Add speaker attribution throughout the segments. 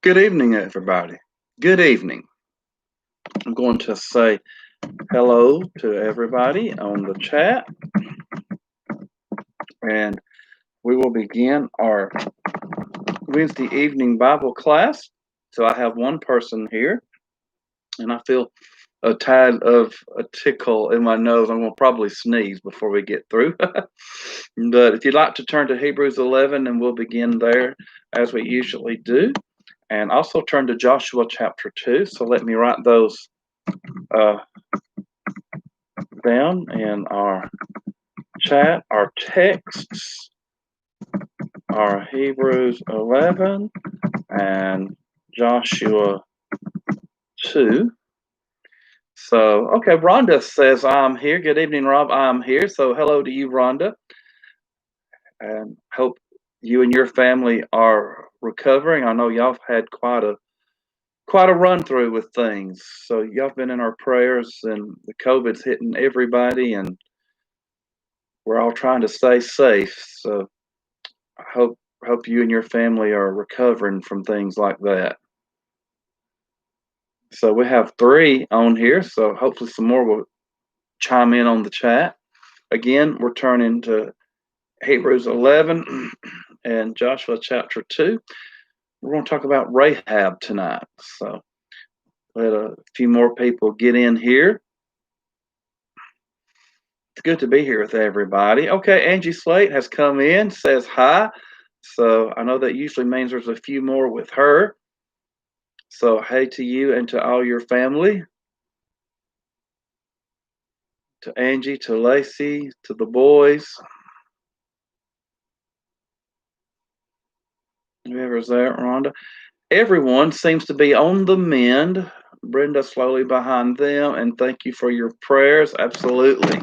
Speaker 1: Good evening, everybody. Good evening. I'm going to say hello to everybody on the chat, and we will begin our Wednesday evening Bible class. So I have one person here, and I feel a tad of a tickle in my nose. I'm going to probably sneeze before we get through. But if you'd like to turn to Hebrews 11, and we'll begin there as we usually do. And also turn to Joshua chapter 2. So let me write those down in our chat. Our texts are Hebrews 11 and Joshua 2. So, okay, Rhonda says, I'm here. Good evening, Rob. I'm here. So, hello to you, Rhonda. And hope you and your family are recovering. I know y'all have had quite a run through with things. So, y'all have been in our prayers, and the COVID's hitting everybody, and we're all trying to stay safe. So, I hope you and your family are recovering from things like that. So we have 3 on here, so hopefully some more will chime in on the chat. Again, we're turning to Hebrews 11 and Joshua chapter 2. We're going to talk about Rahab tonight. So let a few more people get in here. It's good to be here with everybody. Okay, Angie Slate has come in, says hi. So I know that usually means there's a few more with her. So hey to you and to all your family. To Angie, to Lacey, to the boys. Whoever's there, Rhonda. Everyone seems to be on the mend. Brenda slowly behind them, and thank you for your prayers. Absolutely.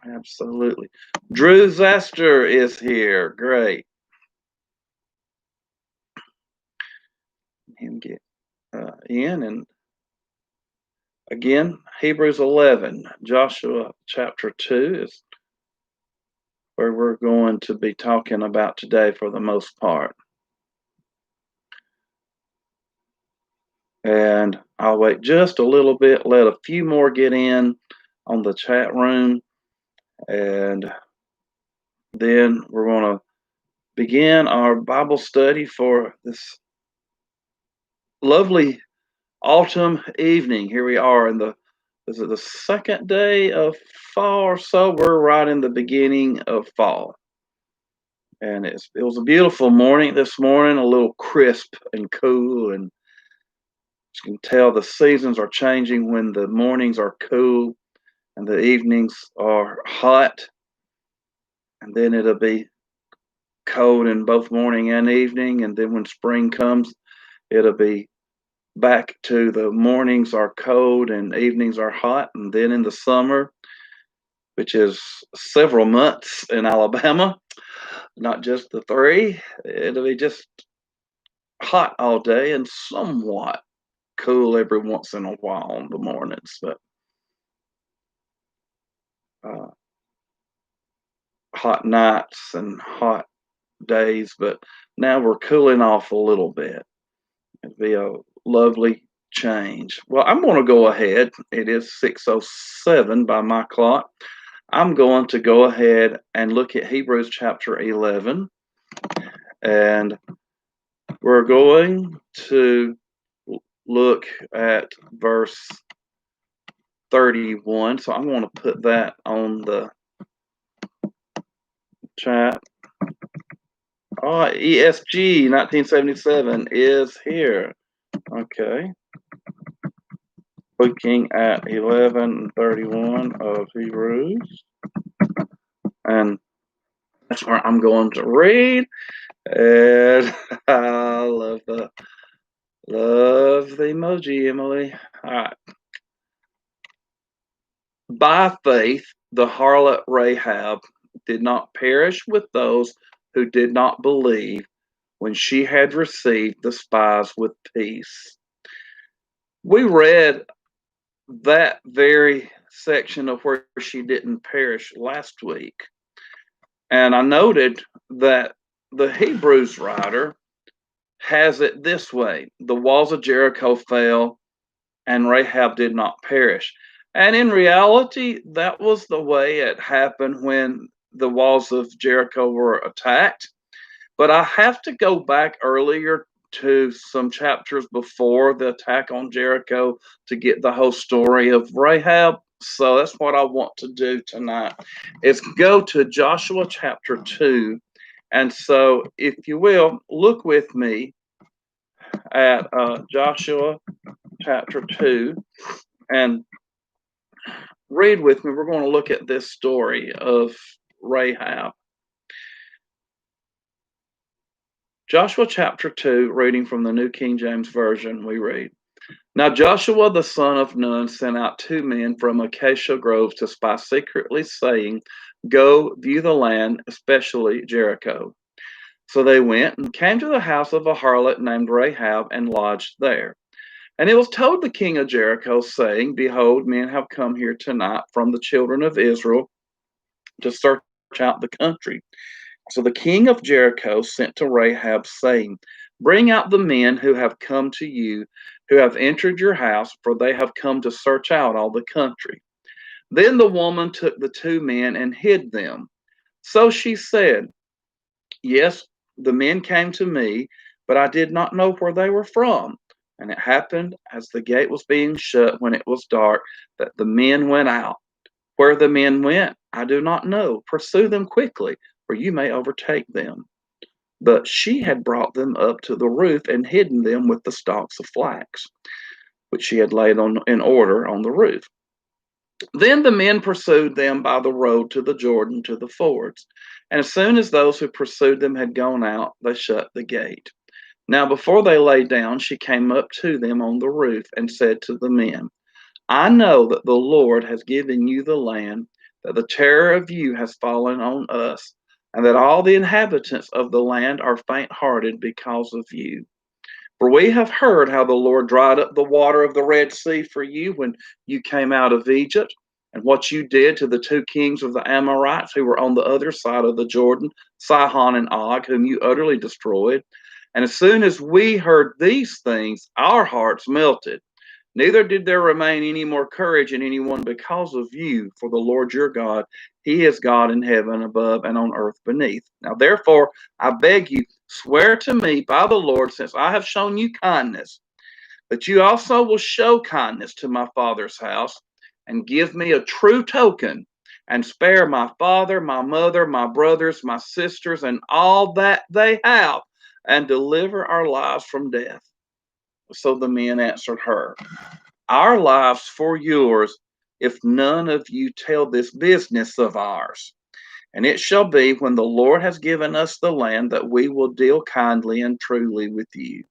Speaker 1: Absolutely. Drew Zaster is here. Great. Him get in. And again, Hebrews 11, Joshua chapter 2 is where we're going to be talking about today for the most part. And I'll wait just a little bit, let a few more get in on the chat room, and then we're going to begin our Bible study for this lovely autumn evening. Here we are in is it the second day of fall or so? We're right in the beginning of fall. And it was a beautiful morning this morning, a little crisp and cool, and you can tell the seasons are changing when the mornings are cool and the evenings are hot, and then it'll be cold in both morning and evening, and then when spring comes, it'll be back to the mornings are cold and evenings are hot, and then in the summer, which is several months in Alabama, not just the 3, it'll be just hot all day and somewhat cool every once in a while in the mornings, but hot nights and hot days. But now we're cooling off a little bit. It'll be a lovely change. Well, I'm going to go ahead. It is 6:07 by my clock. I'm going to go ahead and look at Hebrews chapter 11, and we're going to look at verse 31. So I'm going to put that on the chat. Oh, ESG 1977 is here. Okay. Looking at 11:31 of Hebrews. And that's where I'm going to read. And I love the emoji, Emily. All right. By faith, the harlot Rahab did not perish with those who did not believe when she had received the spies with peace. We read that very section of where she didn't perish last week. And I noted that the Hebrews writer has it this way: the walls of Jericho fell, and Rahab did not perish. And in reality, that was the way it happened when the walls of Jericho were attacked. But I have to go back earlier to some chapters before the attack on Jericho to get the whole story of Rahab. So that's what I want to do tonight, is go to Joshua chapter 2. And so if you will, look with me at Joshua chapter 2 and read with me. We're going to look at this story of Rahab. Joshua chapter 2, reading from the New King James Version, we read, Now Joshua the son of Nun sent out 2 men from Acacia Grove to spy secretly, saying, Go view the land, especially Jericho. So they went and came to the house of a harlot named Rahab and lodged there. And it was told the king of Jericho, saying, Behold, men have come here tonight from the children of Israel to search out the country. So the king of Jericho sent to Rahab, saying, Bring out the men who have come to you, who have entered your house, for they have come to search out all the country. Then the woman took the 2 men and hid them. So she said, Yes, the men came to me, but I did not know where they were from. And it happened, as the gate was being shut when it was dark, that the men went out. Where the men went, I do not know. Pursue them quickly, for you may overtake them. But she had brought them up to the roof and hidden them with the stalks of flax, which she had laid in order on the roof. Then the men pursued them by the road to the Jordan to the fords. And as soon as those who pursued them had gone out, they shut the gate. Now before they lay down, she came up to them on the roof and said to the men, I know that the Lord has given you the land, that the terror of you has fallen on us, and that all the inhabitants of the land are faint-hearted because of you. For we have heard how the Lord dried up the water of the Red Sea for you when you came out of Egypt, and what you did to the 2 kings of the Amorites who were on the other side of the Jordan, Sihon and Og, whom you utterly destroyed. And as soon as we heard these things, our hearts melted. Neither did there remain any more courage in anyone because of you, for the Lord your God, he is God in heaven above and on earth beneath. Now therefore, I beg you, swear to me by the Lord, since I have shown you kindness, that you also will show kindness to my father's house, and give me a true token, and spare my father, my mother, my brothers, my sisters, and all that they have, and deliver our lives from death. So the men answered her, Our lives for yours, if none of you tell this business of ours. And it shall be, when the Lord has given us the land, that we will deal kindly and truly with you.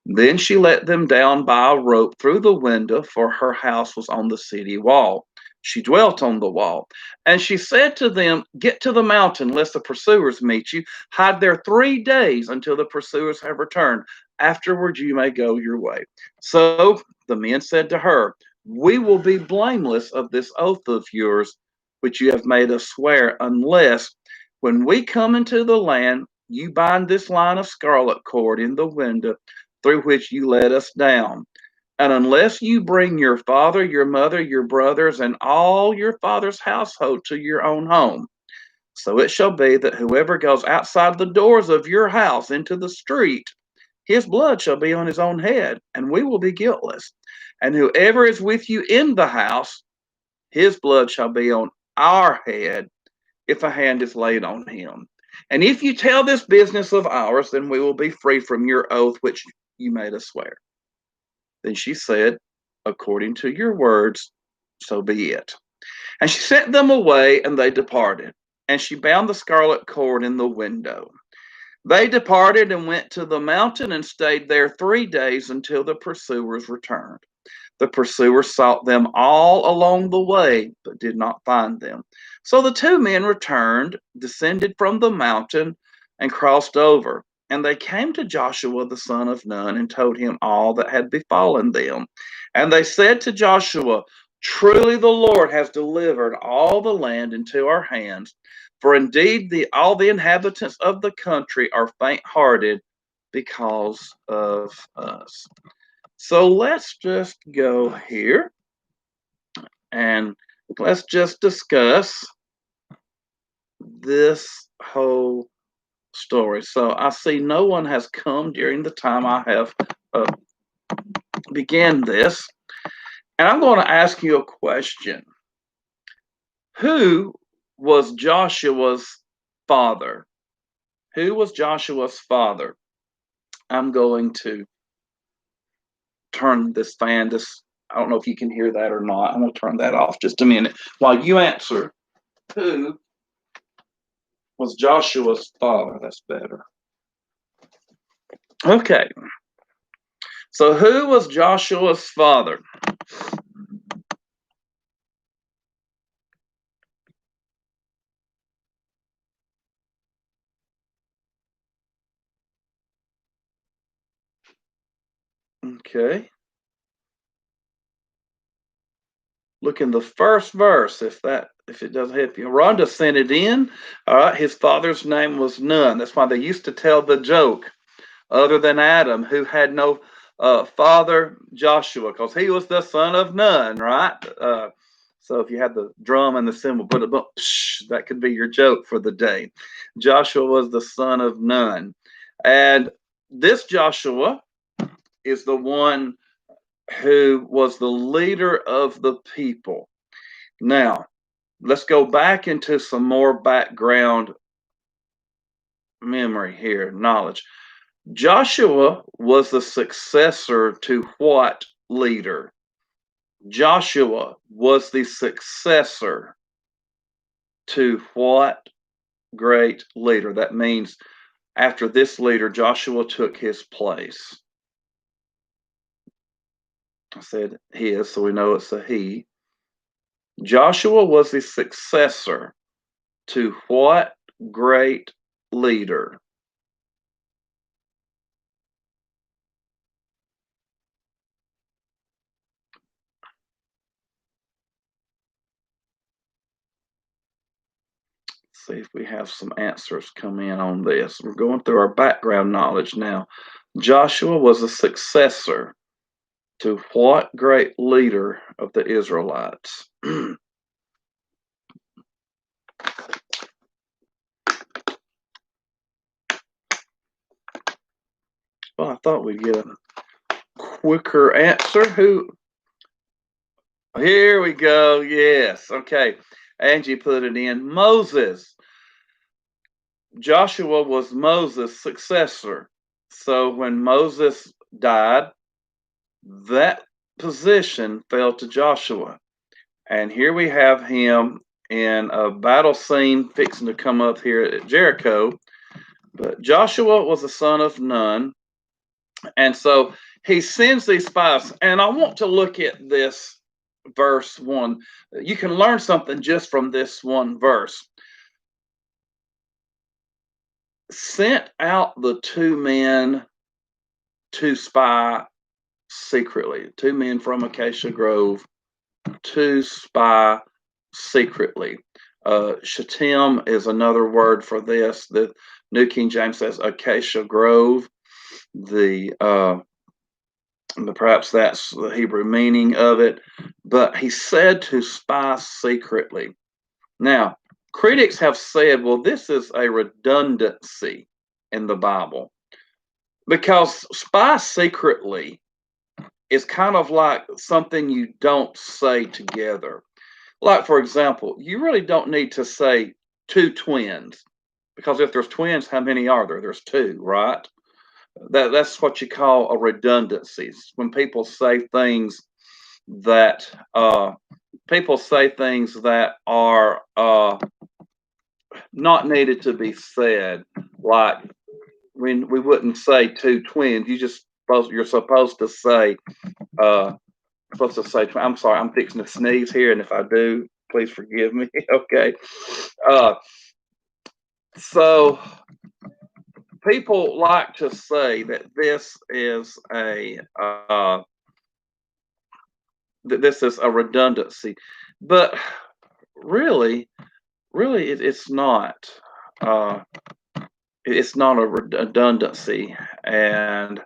Speaker 1: Then she let them down by a rope through the window, for her house was on the city wall. She dwelt on the wall. And she said to them, Get to the mountain, lest the pursuers meet you. Hide there 3 days until the pursuers have returned. Afterwards you may go your way. So the men said to her, We will be blameless of this oath of yours, which you have made us swear, unless, when we come into the land, you bind this line of scarlet cord in the window through which you let us down. And unless you bring your father, your mother, your brothers, and all your father's household to your own home. So it shall be that whoever goes outside the doors of your house into the street, his blood shall be on his own head, and we will be guiltless. And whoever is with you in the house, his blood shall be on our head, if a hand is laid on him. And if you tell this business of ours, then we will be free from your oath which you made us swear. Then she said, According to your words, so be it. And she sent them away, and they departed. And she bound the scarlet cord in the window. They departed and went to the mountain and stayed there 3 days until the pursuers returned. The pursuers sought them all along the way, but did not find them. So the 2 men returned, descended from the mountain, and crossed over. And they came to Joshua the son of Nun and told him all that had befallen them. And they said to Joshua, Truly the Lord has delivered all the land into our hands. For indeed all the inhabitants of the country are faint-hearted because of us. So let's just go here and let's just discuss this whole story. So I see no one has come during the time I have uh, began this. And I'm going to ask you a question. Who was Joshua's father? Who was Joshua's father? I'm going to turn this fan. I don't know if you can hear that or not. I'm going to turn that off just a minute while you answer. Who was Joshua's father? That's better. Okay. So who was Joshua's father? Okay. Look in the first verse if it doesn't help you. Rhonda sent it in. All right. His father's name was Nun. That's why they used to tell the joke. Other than Adam, who had no father, Joshua, because he was the son of Nun, right? So if you had the drum and the cymbal, that could be your joke for the day. Joshua was the son of Nun. And this Joshua is the one who was the leader of the people. Now, let's go back into some more background memory here, knowledge. Joshua was the successor to what leader? Joshua was the successor to what great leader? That means after this leader, Joshua took his place. I said his, so we know it's a he. Joshua was the successor to what great leader? See if we have some answers come in on this. We're going through our background knowledge now. Joshua was a successor to what great leader of the Israelites? Well, I thought we'd get a quicker answer. Who? Here we go. Yes. Okay. Angie put it in. Moses. Joshua was Moses' successor. So when Moses died, that position fell to Joshua. And here we have him in a battle scene fixing to come up here at Jericho. But Joshua was the son of Nun. And so he sends these spies. And I want to look at this verse 1. You can learn something just from this one verse. Sent out the two men to spy secretly, two men from Acacia Grove to spy secretly. Shittim is another word for this. The New King James says Acacia Grove. Perhaps that's the Hebrew meaning of it. But he said to spy secretly. Now, critics have said, well, this is a redundancy in the Bible because spy secretly is kind of like something you don't say together. Like, for example, you really don't need to say two twins because if there's twins, how many are there? There's two, right? That's what you call a redundancy. When people say things that are not needed to be said, like when we wouldn't say two twins. You're supposed to say I'm sorry, I'm fixing to sneeze here, and if I do, please forgive me. Okay. So people like to say that this is a redundancy, but really, it's not. It's not a redundancy And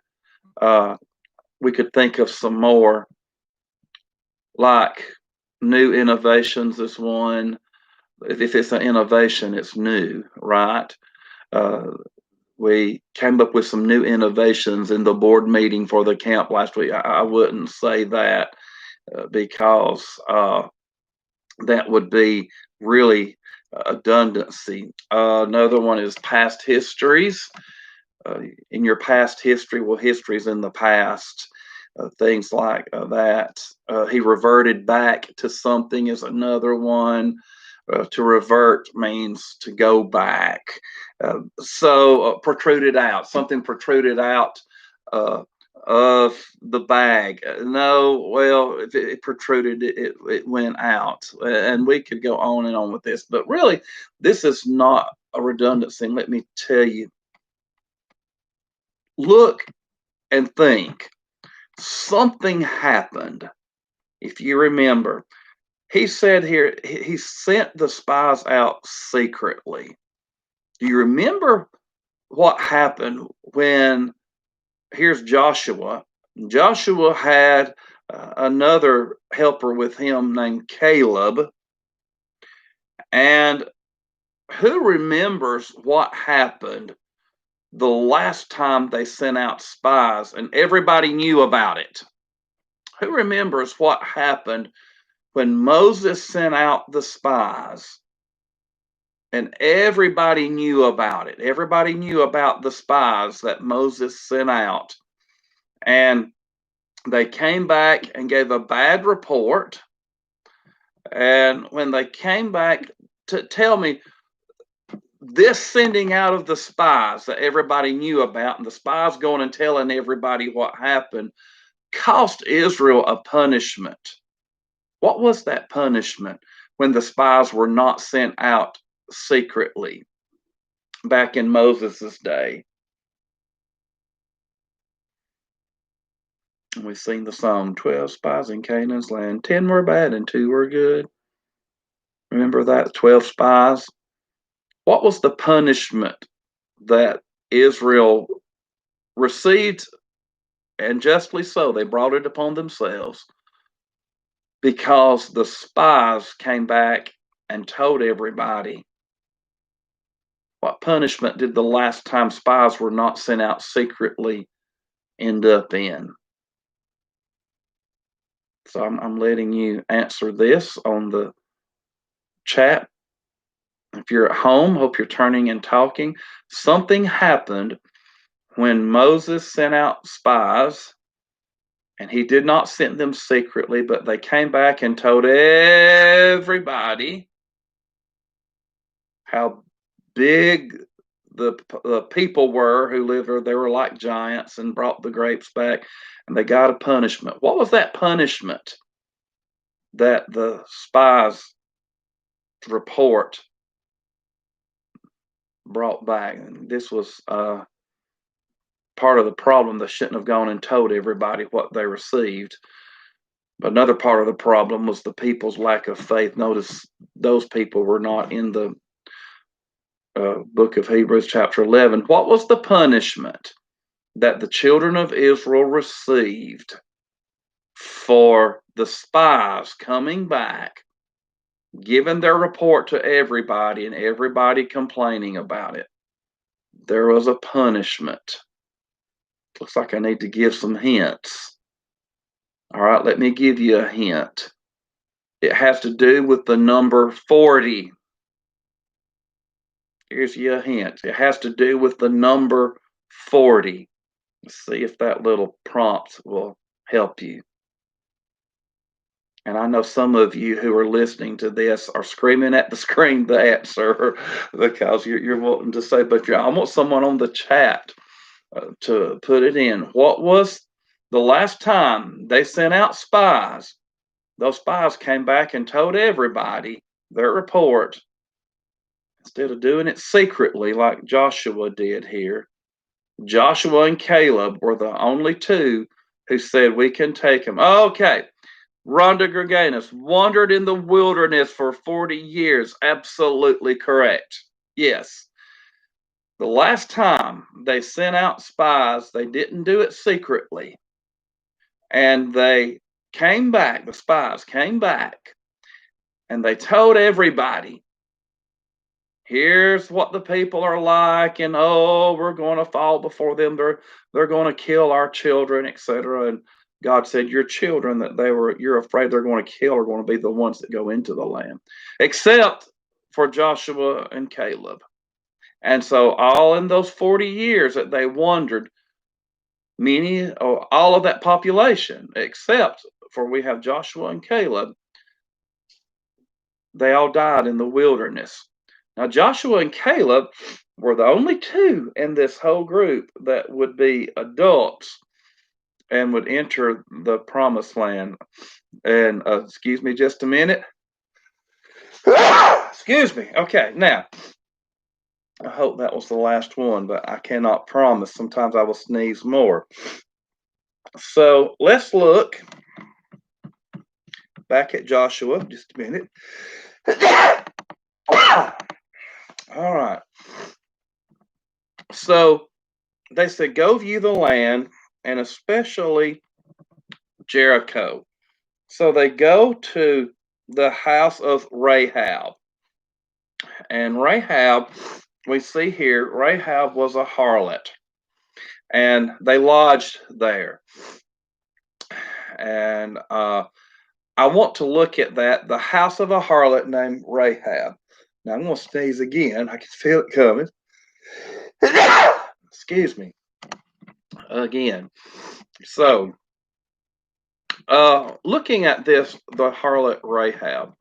Speaker 1: we could think of some more, like new innovations is one. If it's an innovation, it's new, right? Uh, we came up with some new innovations in the board meeting for the camp last week. I wouldn't say that because that would be really redundancy. Another one is past histories. In your past history, well, history's in the past. Things like that. He reverted back to something is another one. To revert means to go back. So protruded out, something protruded out of the bag. No, well, if it protruded, it went out. And we could go on and on with this, but really, this is not a redundancy. Let me tell you. Look and think. Something happened. If you remember, he said here, he sent the spies out secretly. Do you remember what happened when, here's Joshua? Joshua had another helper with him named Caleb. And who remembers what happened the last time they sent out spies and everybody knew about it? Who remembers what happened when Moses sent out the spies and everybody knew about it? Everybody knew about the spies that Moses sent out. And they came back and gave a bad report. And when they came back to tell me, this sending out of the spies that everybody knew about, and the spies going and telling everybody what happened, cost Israel a punishment. What was that punishment when the spies were not sent out secretly back in Moses' day? We've seen the song, 12 spies in Canaan's land. 10 were bad and 2 were good. Remember that? 12 spies. What was the punishment that Israel received? And justly so, they brought it upon themselves because the spies came back and told everybody. What punishment did the last time spies were not sent out secretly end up in? So I'm letting you answer this on the chat. If you're at home, hope you're turning and talking. Something happened when Moses sent out spies, and he did not send them secretly, but they came back and told everybody how big the people were who lived there. They were like giants and brought the grapes back, and they got a punishment. What was that punishment that the spies report brought back? And this was part of the problem. They shouldn't have gone and told everybody what they received. But another part of the problem was the people's lack of faith. Notice those people were not in the book of Hebrews chapter 11. What was the punishment that the children of Israel received for the spies coming back, giving their report to everybody and everybody complaining about it? There was a punishment. Looks like I need to give some hints. All right, let me give you a hint. It has to do with the number 40. Here's your hint. It has to do with the number 40. Let's see if that little prompt will help you. And I know some of you who are listening to this are screaming at the screen the answer because you're wanting to say, but I want someone on the chat to put it in. What was the last time they sent out spies? Those spies came back and told everybody their report instead of doing it secretly like Joshua did here. Joshua and Caleb were the only two who said, we can take them. Okay. Rhonda Greganis wandered in the wilderness for 40 years. Absolutely correct. Yes. The last time they sent out spies, they didn't do it secretly. And they came back, the spies came back, and they told everybody, here's what the people are like, and oh, we're going to fall before them. They're going to kill our children, etc. And God said, your children that you're afraid they're going to kill are going to be the ones that go into the land, except for Joshua and Caleb. And so all in those 40 years that they wandered, many or all of that population, except for we have Joshua and Caleb, they all died in the wilderness. Now, Joshua and Caleb were the only two in this whole group that would be adults and would enter the promised land. And excuse me just a minute. Excuse me. Okay, now, I hope that was the last one, but I cannot promise. Sometimes I will sneeze more. So let's look back at Joshua just a minute. All right. So they said, go view the land, and especially Jericho. So they go to the house of Rahab. And Rahab, we see here, Rahab was a harlot. And they lodged there. And I want to look at that, the house of a harlot named Rahab. Now I'm going to sneeze again. I can feel it coming. Excuse me. Again. So, looking at this, the harlot Rahab,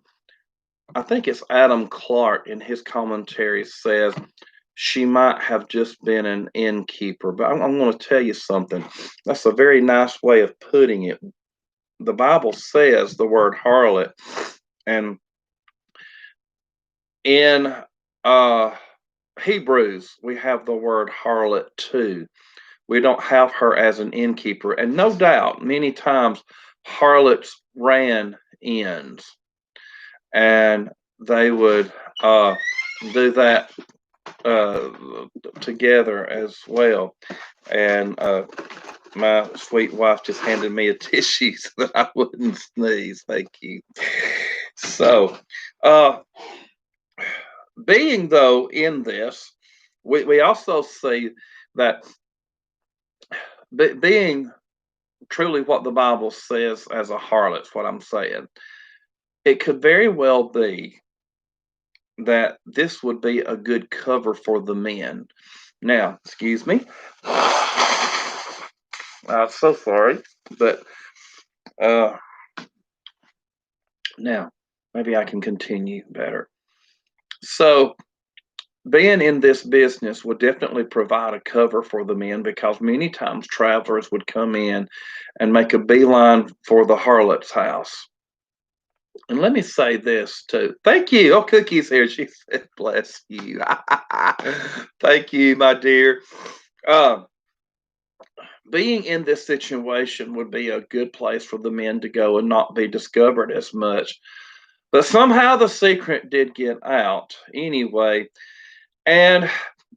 Speaker 1: I think it's Adam Clark in his commentary says she might have just been an innkeeper. But I'm going to tell you something. That's a very nice way of putting it. The Bible says the word harlot, and in Hebrews, we have the word harlot too. We don't have her as an innkeeper. And no doubt, many times, harlots ran inns. And they would do that together as well. And my sweet wife just handed me a tissue so that I wouldn't sneeze. Thank you. So, being though in this, we also see that being truly what the Bible says as a harlot, is what I'm saying. It could very well be that this would be a good cover for the men. Now, excuse me. I'm so sorry, but now maybe I can continue better. So, being in this business would definitely provide a cover for the men because many times travelers would come in and make a beeline for the harlot's house. And let me say this too. Thank you. Oh, Cookie's here. She said, bless you. Thank you, my dear. Being in this situation would be a good place for the men to go and not be discovered as much. But somehow the secret did get out anyway. And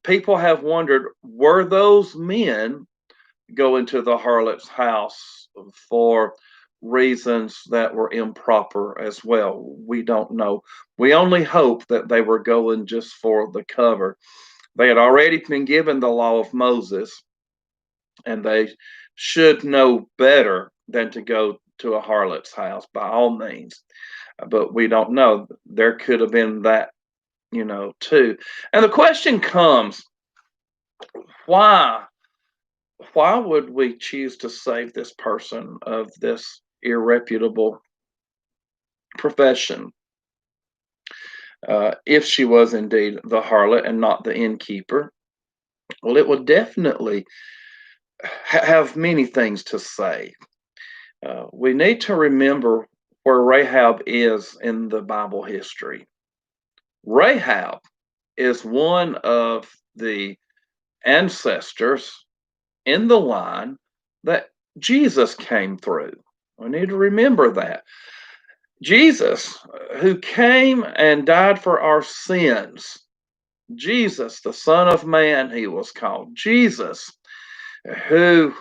Speaker 1: people have wondered, were those men going to the harlot's house for reasons that were improper as well? We don't know. We only hope that they were going just for the cover. They had already been given the law of Moses, and they should know better than to go to a harlot's house by all means. But we don't know. There could have been that, too. And the question comes, why would we choose to save this person of this irreputable profession if she was indeed the harlot and not the innkeeper? Well, it would definitely have many things to say. We need to remember where Rahab is in the Bible history. Rahab is one of the ancestors in the line that Jesus came through. We need to remember that. Jesus, who came and died for our sins, Jesus, the Son of Man, he was called. Jesus, who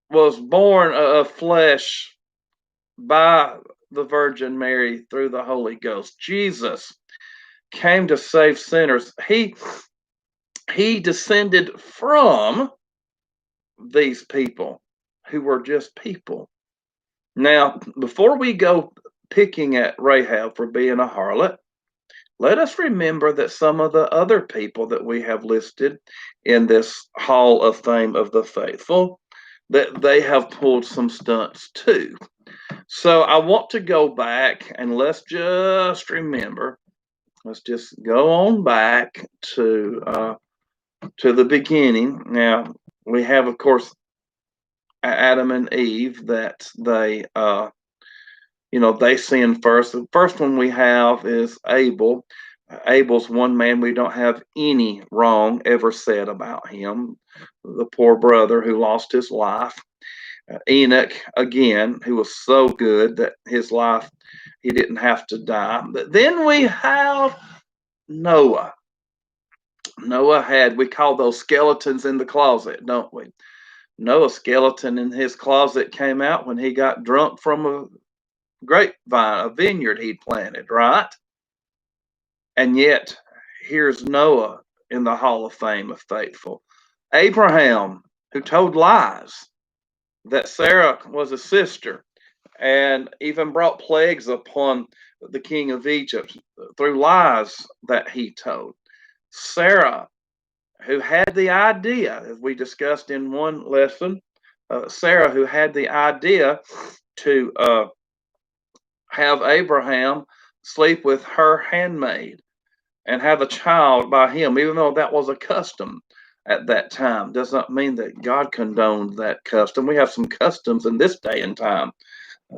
Speaker 1: was born of flesh by the Virgin Mary through the Holy Ghost. Jesus came to save sinners. He descended from these people who were just people. Now, before we go picking at Rahab for being a harlot, let us remember that some of the other people that we have listed in this Hall of Fame of the Faithful, that they have pulled some stunts too. So I want to go back and let's just remember. Let's just go on back to the beginning. Now we have, of course, Adam and Eve that they sin first. The first one we have is Abel. Abel's one man we don't have any wrong ever said about him. The poor brother who lost his life. Enoch, again, who was so good that his life, he didn't have to die. But then we have Noah. Noah had, we call those skeletons in the closet, don't we? Noah's skeleton in his closet came out when he got drunk from a grapevine, a vineyard he'd planted, right? And yet, here's Noah in the Hall of Fame of Faithful. Abraham, who told lies that Sarah was a sister and even brought plagues upon the king of Egypt through lies that he told. Sarah, who had the idea, as we discussed in one lesson, Sarah, who had the idea to have Abraham sleep with her handmaid and have a child by him, even though that was a custom at that time, does not mean that God condoned that custom. We have some customs in this day and time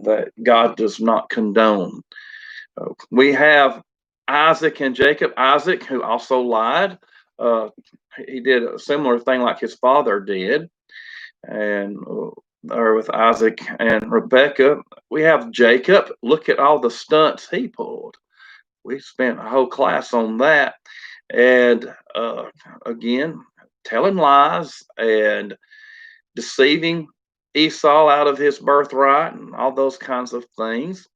Speaker 1: that God does not condone. We have Isaac and Jacob. Isaac, who also lied, he did a similar thing like his father did, and or with Isaac and Rebekah. We have Jacob. Look at all the stunts he pulled. We spent a whole class on that, and again, telling lies and deceiving Esau out of his birthright and all those kinds of things.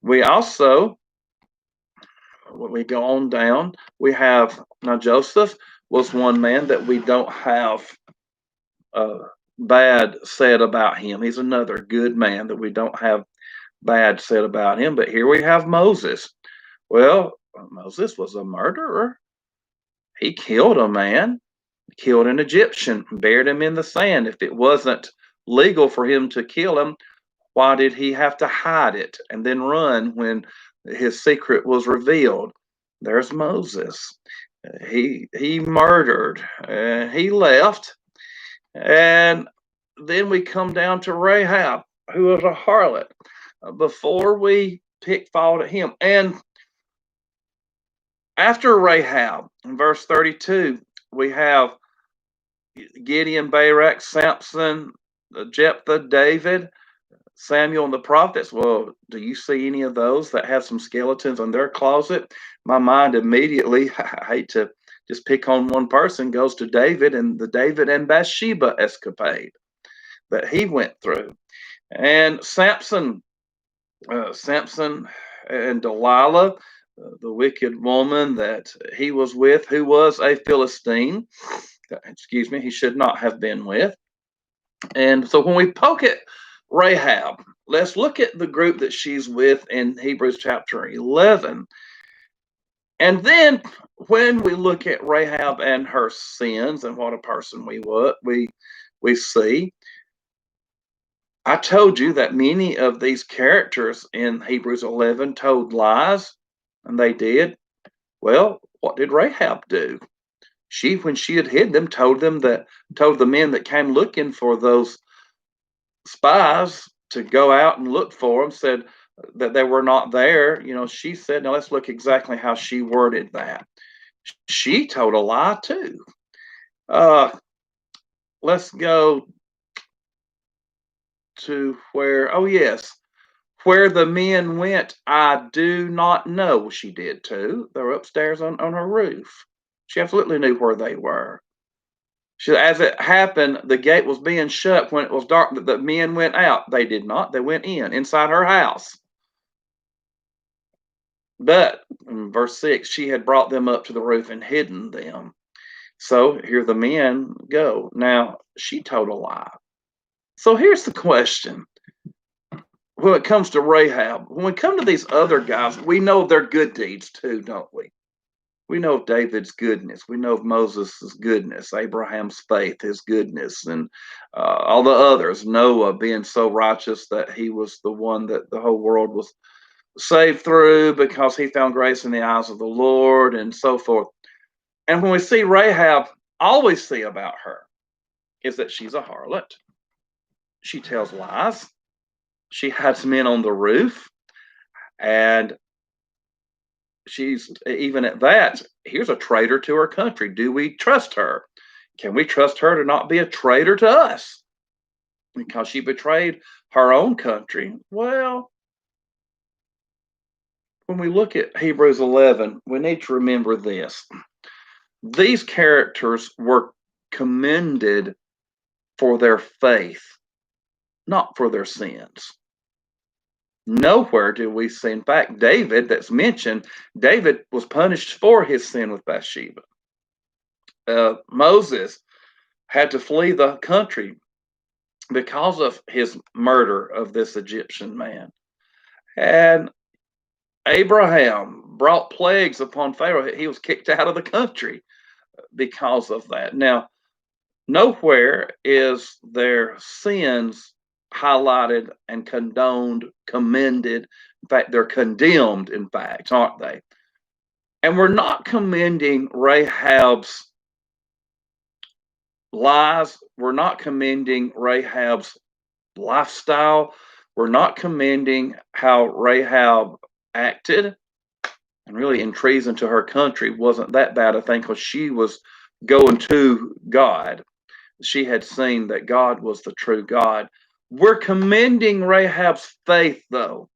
Speaker 1: We also, when we go on down, we have, now Joseph was one man that we don't have bad said about him. He's another good man that we don't have bad said about him. But here we have Moses. Well, Moses was a murderer. He killed a man, killed an Egyptian, buried him in the sand. If it wasn't legal for him to kill him, why did he have to hide it and then run when his secret was revealed? There's Moses. He murdered. He left. And then we come down to Rahab, who was a harlot. Before we pick fault at him. And after Rahab, in verse 32, we have Gideon, Barak, Samson, Jephthah, David, Samuel, and the prophets. Well, do you see any of those that have some skeletons in their closet? My mind immediately, I hate to just pick on one person, goes to David and the David and Bathsheba escapade that he went through. And Samson and Delilah, the wicked woman that he was with, who was a Philistine. Excuse me, he should not have been with. And so when we poke at Rahab, let's look at the group that she's with in Hebrews chapter 11. And then when we look at Rahab and her sins and what a person we see, I told you that many of these characters in Hebrews 11 told lies, and they did. Well, what did Rahab do? She, when she had hid them, told the men that came looking for those spies to go out and look for them, said that they were not there. She said, now let's look exactly how she worded that. She told a lie too. Let's go to where, oh yes, where the men went, I do not know. She did too. They were upstairs on her roof. She absolutely knew where they were. As it happened, the gate was being shut when it was dark. The men went out. They did not. They went inside her house. But in verse 6, she had brought them up to the roof and hidden them. So here the men go. Now, she told a lie. So here's the question. When it comes to Rahab, when we come to these other guys, we know their good deeds too, don't we? We know of David's goodness. We know of Moses' goodness, Abraham's faith, his goodness, and all the others. Noah being so righteous that he was the one that the whole world was saved through because he found grace in the eyes of the Lord, and so forth. And when we see Rahab, all we see about her is that she's a harlot. She tells lies. She hides men on the roof. And she's, even at that, here's a traitor to her country. Do we trust her? Can we trust her to not be a traitor to us? Because she betrayed her own country. Well, when we look at Hebrews 11, we need to remember this. These characters were commended for their faith, not for their sins. Nowhere do we see, in fact, David that's mentioned, David was punished for his sin with Bathsheba. Moses had to flee the country because of his murder of this Egyptian man. And Abraham brought plagues upon Pharaoh. He was kicked out of the country because of that. Now, nowhere is their sins highlighted and condoned, commended. In fact, they're condemned, in fact, aren't they? And we're not commending Rahab's lies. We're not commending Rahab's lifestyle. We're not commending how Rahab acted. And really, in treason to her country wasn't that bad, I think, because she was going to God. She had seen that God was the true God. We're commending Rahab's faith, though,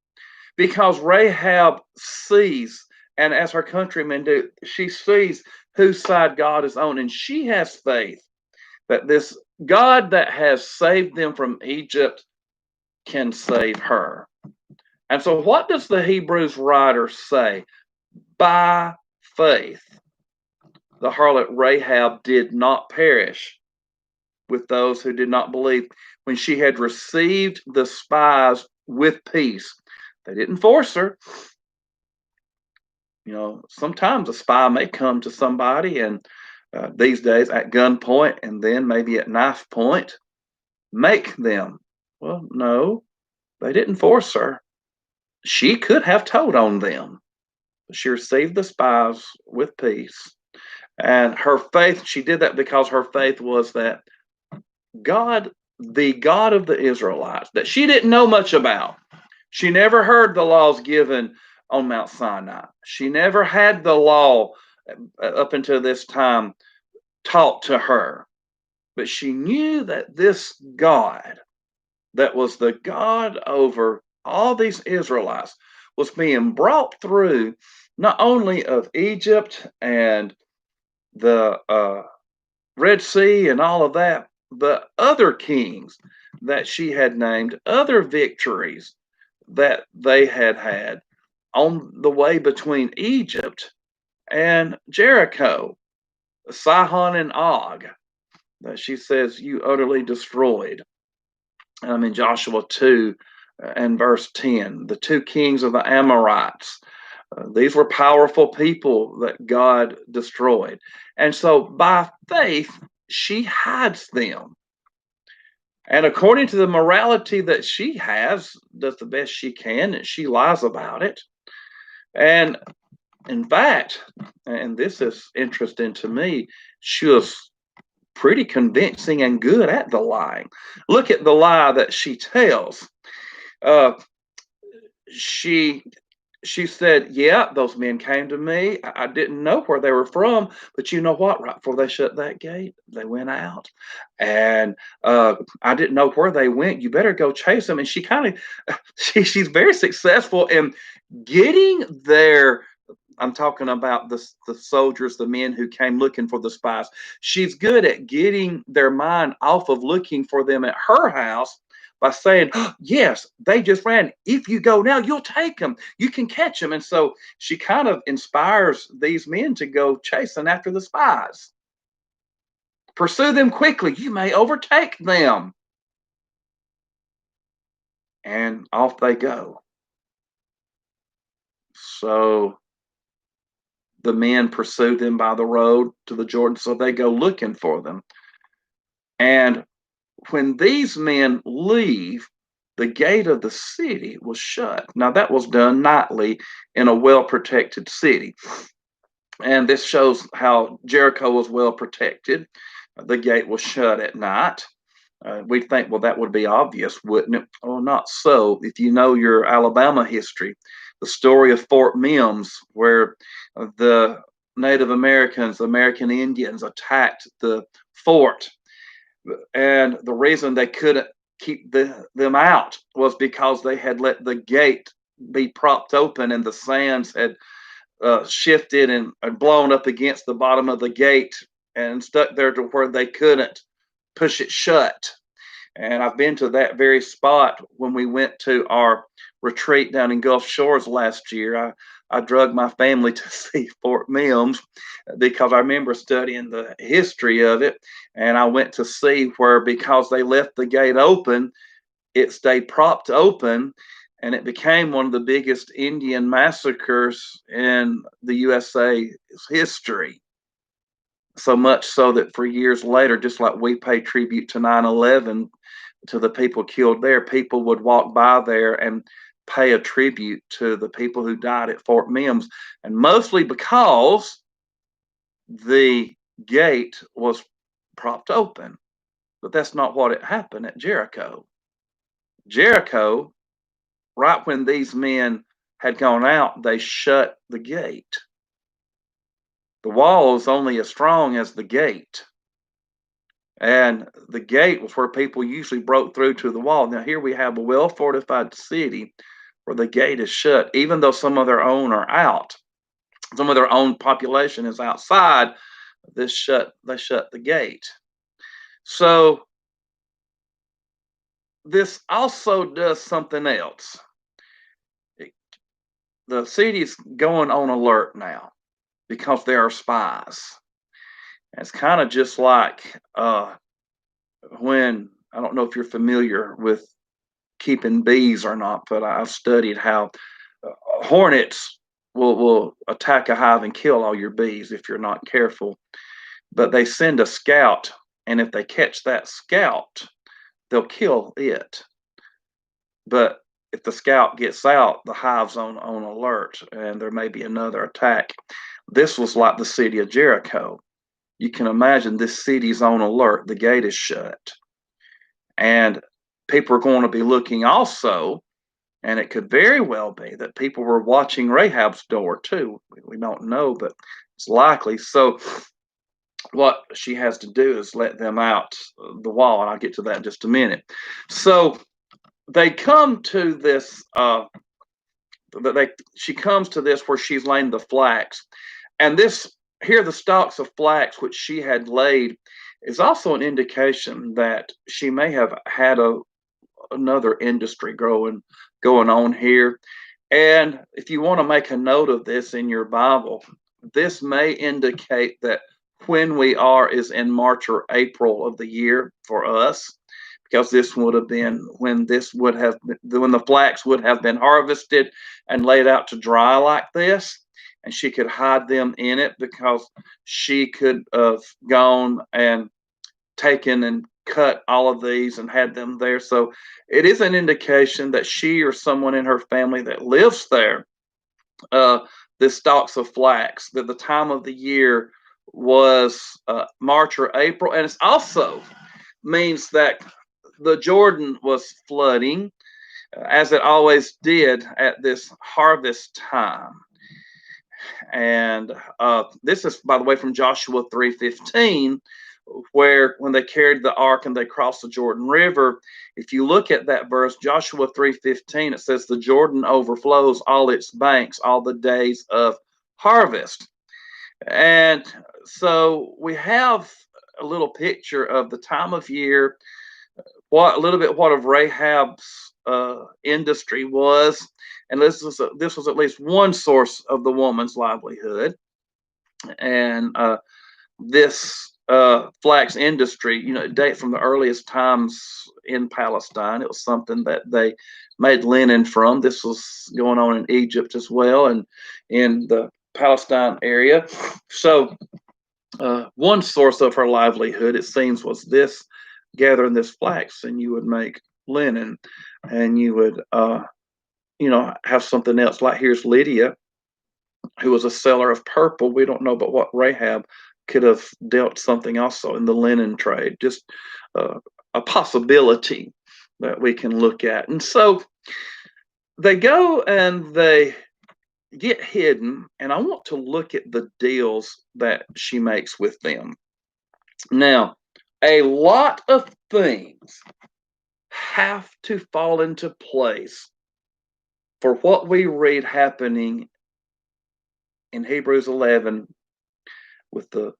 Speaker 1: because Rahab sees, and as her countrymen do, she sees whose side God is on, and she has faith that this God that has saved them from Egypt can save her. And so, what does the Hebrews writer say? By faith, the harlot Rahab did not perish with those who did not believe when she had received the spies with peace. They didn't force her. You know, sometimes a spy may come to somebody, and these days at gunpoint, and then maybe at knife point, make them. Well, no, they didn't force her. She could have told on them. She received the spies with peace. And her faith, she did that because her faith was that God, the God of the Israelites, that she didn't know much about. She never heard the laws given on Mount Sinai. She never had the law up until this time taught to her. But she knew that this God, that was the God over all these Israelites, was being brought through not only of Egypt and the Red Sea and all of that, but other kings that she had named, other victories that they had had on the way between Egypt and Jericho, Sihon and Og, that she says you utterly destroyed. And I'm in Joshua 2 and verse 10, the two kings of the Amorites. These were powerful people that God destroyed. And so by faith, she hides them. And according to the morality that she has, does the best she can, and she lies about it. And in fact, and this is interesting to me, she was pretty convincing and good at the lying. Look at the lie that she tells. She said, yeah, those men came to me. I didn't know where they were from, but you know what? Right before they shut that gate, they went out. And I didn't know where they went. You better go chase them. And she kind of, she's very successful in getting their I'm talking about the soldiers, the men who came looking for the spies. She's good at getting their mind off of looking for them at her house by saying, oh, yes, they just ran. If you go now, you'll take them. You can catch them. And so she kind of inspires these men to go chasing after the spies. Pursue them quickly. You may overtake them. And off they go. So the men pursue them by the road to the Jordan. So they go looking for them. And when these men leave, the gate of the city was shut. Now, that was done nightly in a well protected city. And this shows how Jericho was well protected. The gate was shut at night. We'd think, well, that would be obvious, wouldn't it? Oh, not so. If you know your Alabama history, the story of Fort Mims, where the Native Americans, American Indians attacked the fort. And the reason they couldn't keep them out was because they had let the gate be propped open and the sands had shifted and blown up against the bottom of the gate and stuck there to where they couldn't push it shut. And I've been to that very spot when we went to our retreat down in Gulf Shores last year. I drug my family to see Fort Mims because I remember studying the history of it. And I went to see where, because they left the gate open, it stayed propped open. And it became one of the biggest Indian massacres in the USA's history. So much so that for years later, just like we pay tribute to 9/11, to the people killed there, people would walk by there and pay a tribute to the people who died at Fort Mims. And mostly because the gate was propped open. But that's not what it happened at Jericho. Jericho, right when these men had gone out, they shut the gate. The wall is only as strong as the gate. And the gate was where people usually broke through to the wall. Now, here we have a well fortified city where the gate is shut, even though some of their own are out. Some of their own population is outside. They shut the gate. So this also does something else. The city's going on alert now because there are spies. It's kind of just like when, I don't know if you're familiar with keeping bees or not, but I've studied how hornets will attack a hive and kill all your bees if you're not careful. But they send a scout, and if they catch that scout, they'll kill it. But if the scout gets out, the hive's on alert, and there may be another attack. This was like the city of Jericho. You can imagine this city's on alert. The gate is shut. And people are going to be looking also, and it could very well be that people were watching Rahab's door too. We don't know, but it's likely. So what she has to do is let them out the wall, and I'll get to that in just a minute. So they come to this, she comes to this where she's laying the flax. And this, here, the stalks of flax which she had laid is also an indication that she may have had another industry going on here. And if you want to make a note of this in your Bible, this may indicate that when we are is in March or April of the year for us, because this would have been when the flax would have been harvested and laid out to dry like this. And she could hide them in it because she could have gone and taken and cut all of these and had them there. So it is an indication that she or someone in her family that lives there, this stalks of flax, that the time of the year was March or April. And it also means that the Jordan was flooding, as it always did at this harvest time. And this is, by the way, from Joshua 3:15, where when they carried the ark and they crossed the Jordan River, if you look at that verse, Joshua 3:15, it says the Jordan overflows all its banks all the days of harvest. And so we have a little picture of the time of year, what a little bit what of Rahab's industry was, and this was at least one source of the woman's livelihood. And this flax industry, date from the earliest times in Palestine. It was something that they made linen from. This was going on in Egypt as well, and in the Palestine area. So one source of her livelihood, it seems, was this gathering this flax, and you would make linen, and you would, have something else. Like here's Lydia, who was a seller of purple. We don't know, but what Rahab could have dealt something also in the linen trade. Just a possibility that we can look at. And so they go and they get hidden, and I want to look at the deals that she makes with them. Now, a lot of things have to fall into place for what we read happening in Hebrews 11 with the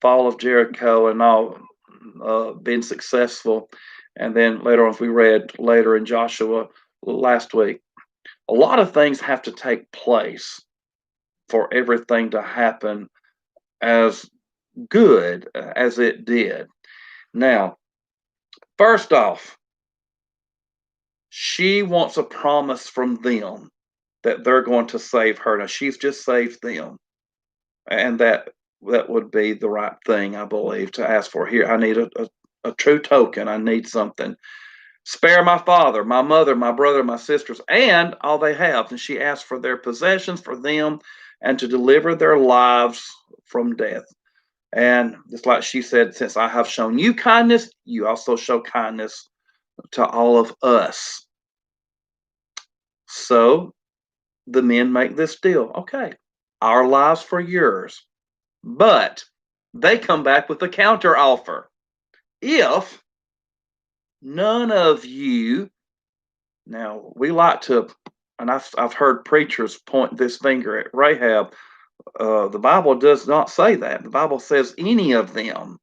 Speaker 1: fall of Jericho and all being successful. And then later on, as we read later in Joshua last week, a lot of things have to take place for everything to happen as good as it did. Now, first off, she wants a promise from them that they're going to save her. Now, she's just saved them, and that would be the right thing, I believe, to ask for. Here, I need a true token. I need something. Spare my father, my mother, my brother, my sisters, and all they have. And she asked for their possessions for them and to deliver their lives from death. And just like she said, since I have shown you kindness, you also show kindness to all of us. So the men make this deal. Okay, our lives for yours. But they come back with a counter offer. If none of you, now we like to, and I've heard preachers point this finger at Rahab. The Bible does not say that. The Bible says any of them,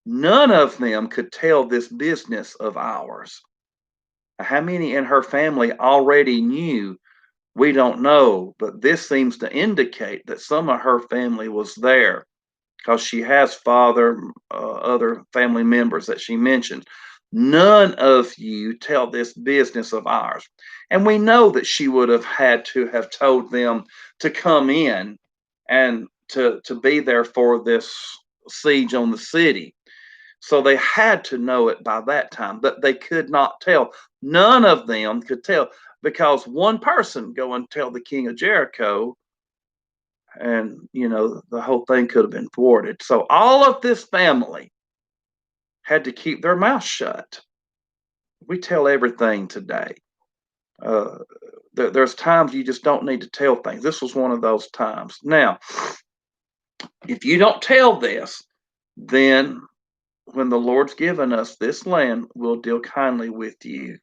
Speaker 1: none of them could tell this business of ours. How many in her family already knew? We don't know, but this seems to indicate that some of her family was there because she has other family members that she mentioned. None of you tell this business of ours. And we know that she would have had to have told them to come in and to be there for this siege on the city. So they had to know it by that time, but they could not tell. None of them could tell because one person go and tell the king of Jericho, and the whole thing could have been thwarted. So all of this family had to keep their mouth shut. We tell everything today. There's times you just don't need to tell things. This was one of those times. Now, if you don't tell this, then when the Lord's given us this land, we'll deal kindly with you.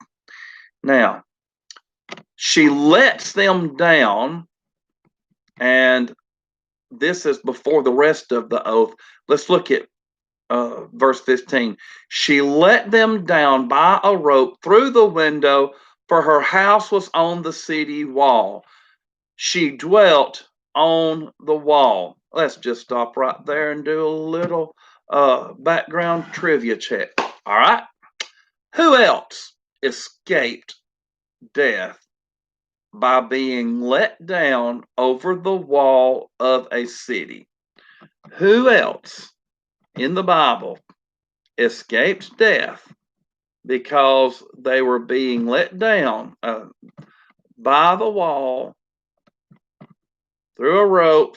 Speaker 1: Now, she lets them down, and this is before the rest of the oath. Let's look at verse 15. She let them down by a rope through the window, for her house was on the city wall. She dwelt on the wall. Let's just stop right there and do a little background trivia check. All right. Who else escaped death by being let down over the wall of a city? Who else in the Bible escaped death because they were being let down by the wall through a rope?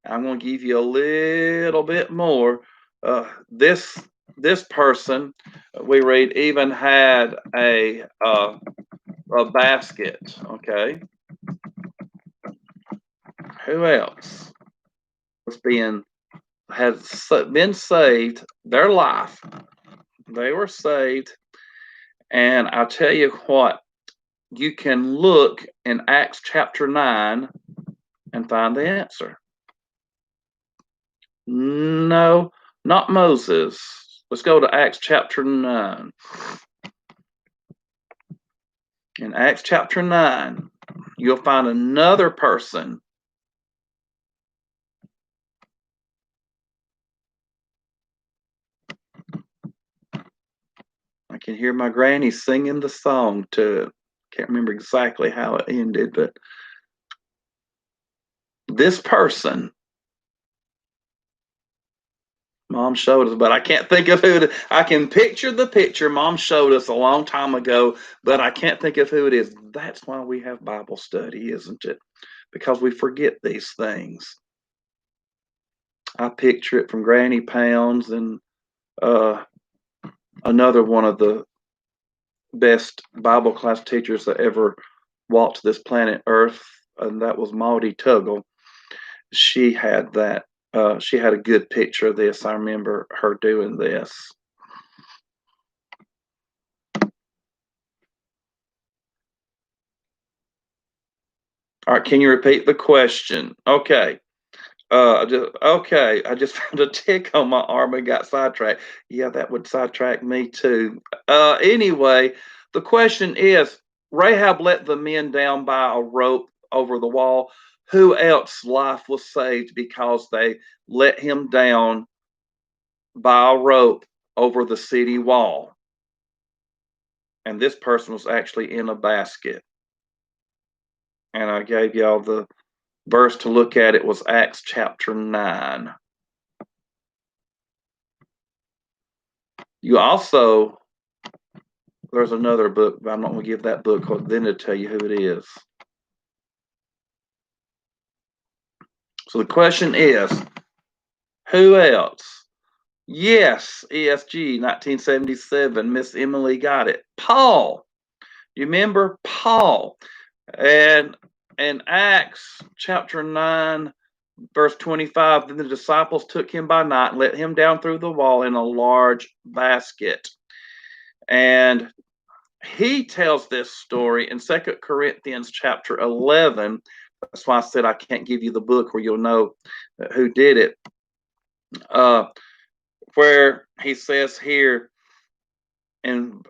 Speaker 1: I'm going to give you a little bit more. This person, we read, even had a basket. Okay, who else was had been saved? Their life, they were saved. And I'll tell you what, you can look in Acts chapter 9 and find the answer. No, not Moses. Let's go to Acts chapter 9. In Acts chapter 9, you'll find another person. I can hear my granny singing the song to, can't remember exactly how it ended, but this person, Mom showed us, but I can't think of who. I can picture the picture Mom showed us a long time ago, but I can't think of who it is. That's why we have Bible study, isn't it? Because we forget these things. I picture it from Granny Pounds and uh, another one of the best Bible class teachers that ever walked this planet Earth, and that was Maudie Tuggle. She had that. She had a good picture of this. I remember her doing this. All right, can you repeat the question? Okay. I just found a tick on my arm and got sidetracked. Yeah, that would sidetrack me too. Anyway, the question is, Rahab let the men down by a rope over the wall. Who else life was saved because they let him down by a rope over the city wall? And this person was actually in a basket. And I gave y'all the verse to look at. It was Acts chapter 9. You also, there's another book, but I'm not going to give that book because then to tell you who it is. So the question is, who else? Yes, ESG 1977. Miss Emily got it. Paul. You remember Paul? And in Acts chapter 9, verse 25, then the disciples took him by night and let him down through the wall in a large basket. And he tells this story in 2 Corinthians chapter 11. That's why I said I can't give you the book where you'll know who did it. Where he says here in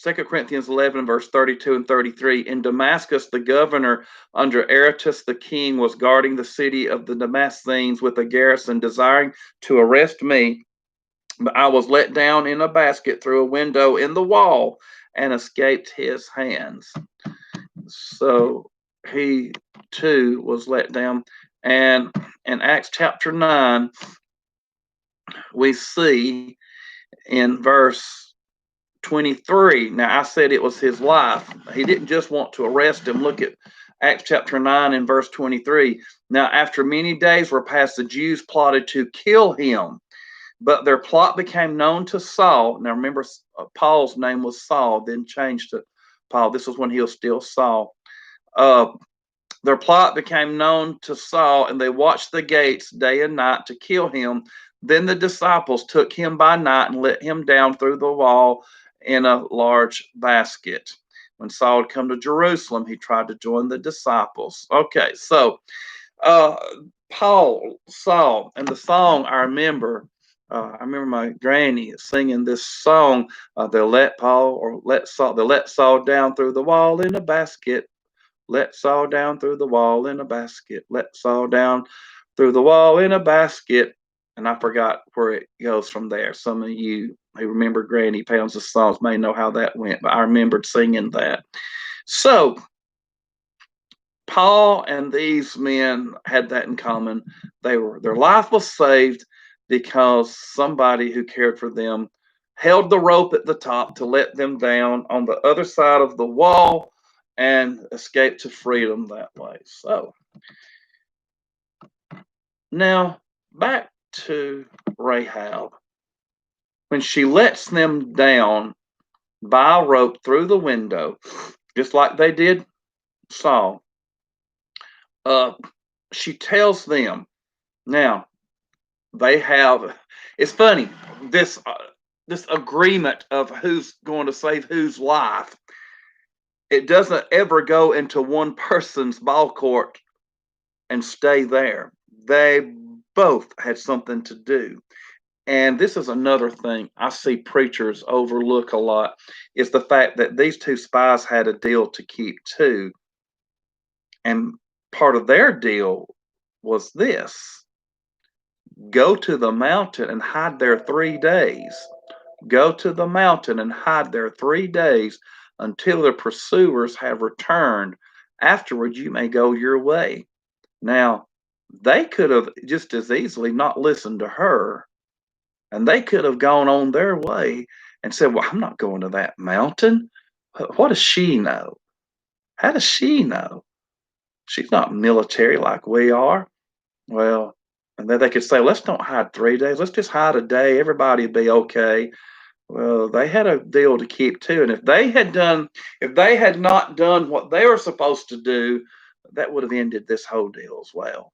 Speaker 1: 2 Corinthians 11, verse 32 and 33, in Damascus, the governor under Aretas the king was guarding the city of the Damascenes with a garrison, desiring to arrest me. But I was let down in a basket through a window in the wall and escaped his hands. So he too was let down. And in Acts chapter 9, we see in verse 23. Now, I said it was his life. He didn't just want to arrest him. Look at Acts chapter 9 and verse 23. Now, after many days were passed, the Jews plotted to kill him, but their plot became known to Saul. Now, remember, Paul's name was Saul, then changed to Paul. This was when he was still Saul. Their plot became known to Saul, and they watched the gates day and night to kill him. Then the disciples took him by night and let him down through the wall in a large basket. When Saul had come to Jerusalem, he tried to join the disciples. Okay, so Saul, and the song I remember my granny singing this song. They'll let Saul down through the wall in a basket. Let Saul down through the wall in a basket. Let Saul down through the wall in a basket. And I forgot where it goes from there. Some of you who remember Granny Pounds' songs may know how that went, but I remembered singing that. So Paul and these men had that in common. Their life was saved because somebody who cared for them held the rope at the top to let them down on the other side of the wall and escape to freedom that way. So now back to Rahab. When she lets them down by a rope through the window, just like they did Saul, she tells them, now they have, it's funny, this agreement of who's going to save whose life, it doesn't ever go into one person's ball court and stay there. They both had something to do. And this is another thing I see preachers overlook a lot, is the fact that these two spies had a deal to keep too. And part of their deal was this: go to the mountain and hide there 3 days. Go to the mountain and hide there 3 days until the pursuers have returned. Afterwards, you may go your way. Now, they could have just as easily not listened to her, and they could have gone on their way and said, "Well, I'm not going to that mountain. What does she know? How does she know? She's not military like we are." Well, and then they could say, "Let's don't hide 3 days. Let's just hide a day. Everybody will be okay." Well, they had a deal to keep too, and if they had not done what they were supposed to do, that would have ended this whole deal as well.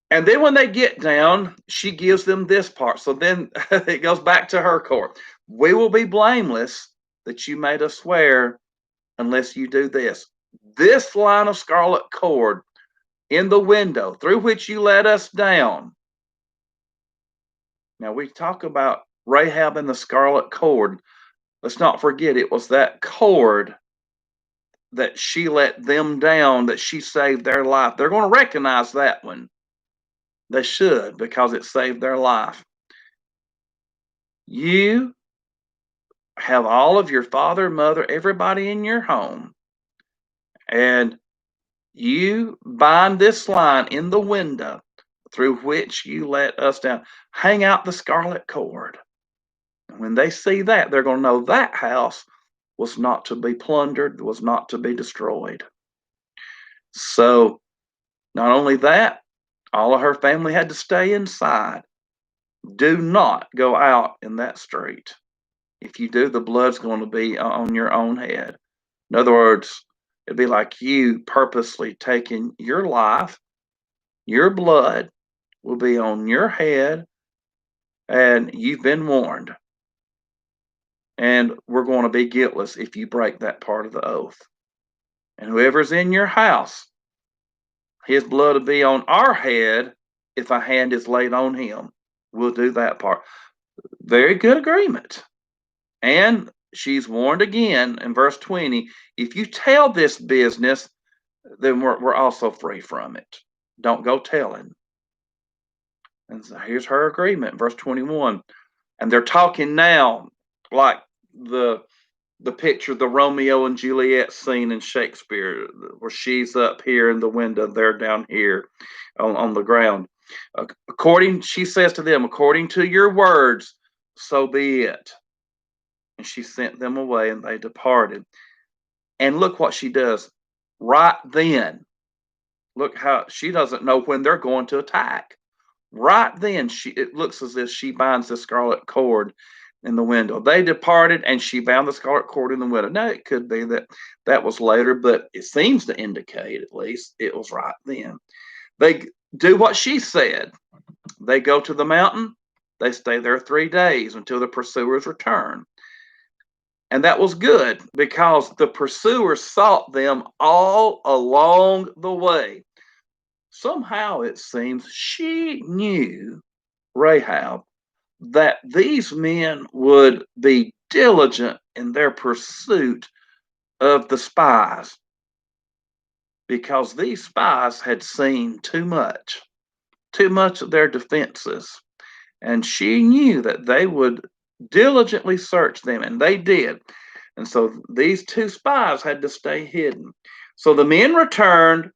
Speaker 1: And then when they get down, she gives them this part. So then it goes back to her court. We will be blameless that you made us swear unless you do this. This line of scarlet cord in the window through which you let us down. Now we talk about Rahab and the scarlet cord. Let's not forget it was that cord that she let them down, that she saved their life. They're going to recognize that one. They should, because it saved their life. You have all of your father, mother, everybody in your home, and you bind this line in the window through which you let us down. Hang out the scarlet cord. When they see that, they're going to know that house was not to be plundered, was not to be destroyed. So, not only that, all of her family had to stay inside. Do not go out in that street. If you do, the blood's going to be on your own head. In other words, it'd be like you purposely taking your life, your blood will be on your head, and you've been warned. And we're going to be guiltless if you break that part of the oath. And whoever's in your house, his blood will be on our head if a hand is laid on him. We'll do that part. Very good agreement. And she's warned again in verse 20, if you tell this business, then we're also free from it. Don't go telling. And so here's her agreement, verse 21. And they're talking now like the picture, the Romeo and Juliet scene in Shakespeare, where she's up here in the window, they're down here on the ground. She says to them, according to your words, so be it. And she sent them away, and they departed. And look what she does right then. Look how she doesn't know when they're going to attack. Right then, it looks as if she binds the scarlet cord in the window. They departed, and she bound the scarlet cord in the window. Now, it could be that was later, but it seems to indicate, at least, it was right then. They do what she said. They go to the mountain. They stay there 3 days until the pursuers return. And that was good because the pursuers sought them all along the way. Somehow it seems she knew, Rahab, that these men would be diligent in their pursuit of the spies because these spies had seen too much of their defenses. And she knew that they would diligently search them, and they did. And so these two spies had to stay hidden. So the men returned.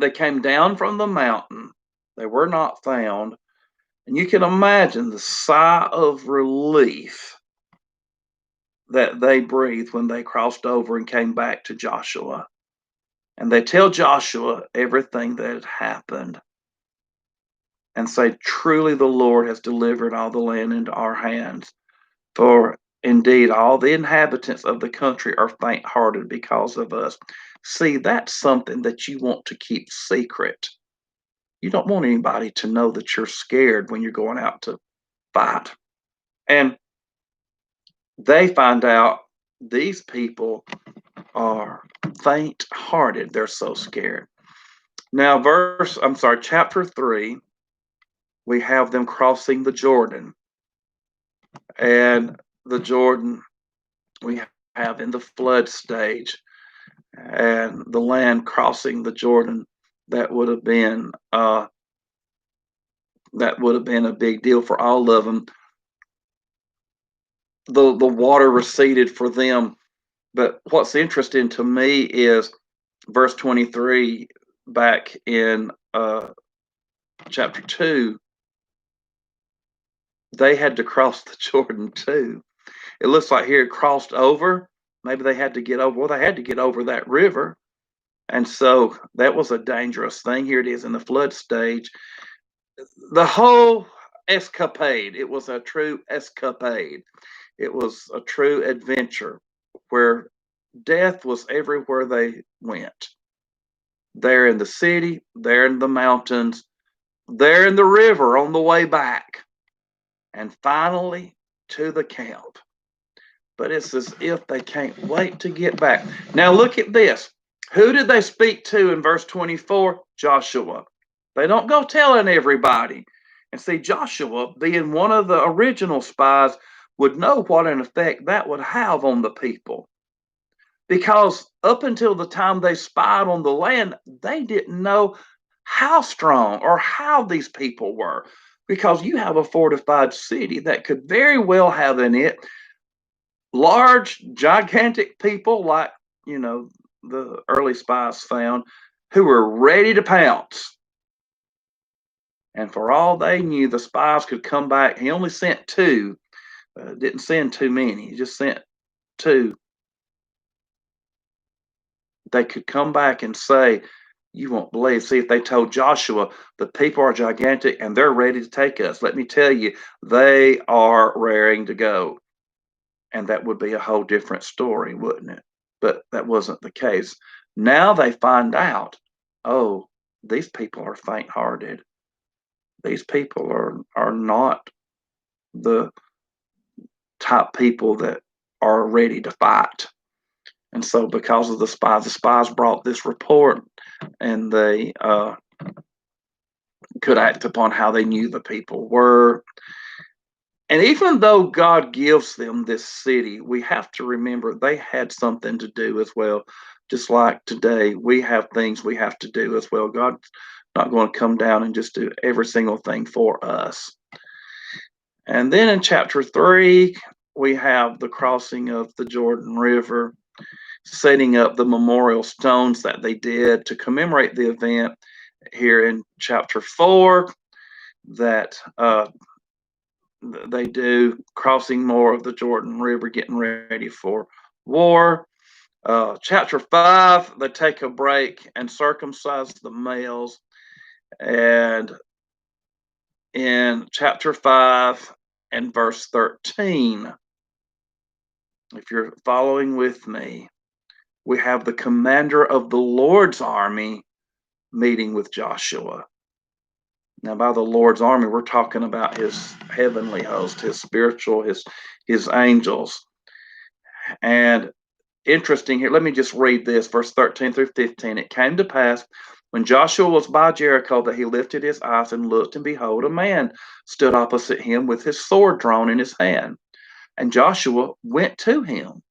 Speaker 1: They came down from the mountain. They were not found. And you can imagine the sigh of relief that they breathed when they crossed over and came back to Joshua. And they tell Joshua everything that had happened and say, truly the Lord has delivered all the land into our hands. For indeed, all the inhabitants of the country are faint-hearted because of us. See, that's something that you want to keep secret. You don't want anybody to know that you're scared when you're going out to fight. And they find out these people are faint-hearted. They're so scared. Now, chapter 3, we have them crossing the Jordan. And the Jordan we have in the flood stage, and the land crossing the Jordan, that would have been a big deal for all of them. The water receded for them, but what's interesting to me is verse 23 back in chapter 2. They had to cross the Jordan too. It looks like here it crossed over. Maybe they had to get over. Well, they had to get over that river. And so that was a dangerous thing. Here it is in the flood stage. The whole escapade, it was a true escapade. It was a true adventure where death was everywhere they went. There in the city, there in the mountains, there in the river on the way back, and finally to the camp. But it's as if they can't wait to get back. Now, look at this. Who did they speak to in verse 24? Joshua. They don't go telling everybody. And see, Joshua, being one of the original spies, would know what an effect that would have on the people. Because up until the time they spied on the land, they didn't know how strong or how these people were. Because you have a fortified city that could very well have in it large, gigantic people like, the early spies found, who were ready to pounce. And for all they knew, the spies could come back. He only sent two, didn't send too many. He just sent two. They could come back and say, you won't believe. See, if they told Joshua, the people are gigantic and they're ready to take us, let me tell you, they are raring to go. And that would be a whole different story, wouldn't it? But that wasn't the case. Now they find out, oh, these people are faint-hearted. These people are not the type people that are ready to fight. And so because of the spies brought this report, and they could act upon how they knew the people were. And even though God gives them this city, we have to remember they had something to do as well. Just like today, we have things we have to do as well. God's not going to come down and just do every single thing for us. And then in chapter 3, we have the crossing of the Jordan River, setting up the memorial stones that they did to commemorate the event. Here in chapter 4, that they do crossing more of the Jordan River, getting ready for war. Chapter 5, they take a break and circumcise the males. And in chapter 5 and verse 13, if you're following with me, we have the commander of the Lord's army meeting with Joshua. Now, by the Lord's army, we're talking about his heavenly host, his spiritual, his angels. And interesting here, let me just read this, verse 13 through 15. It came to pass when Joshua was by Jericho that he lifted his eyes and looked, and behold, a man stood opposite him with his sword drawn in his hand. And Joshua went to him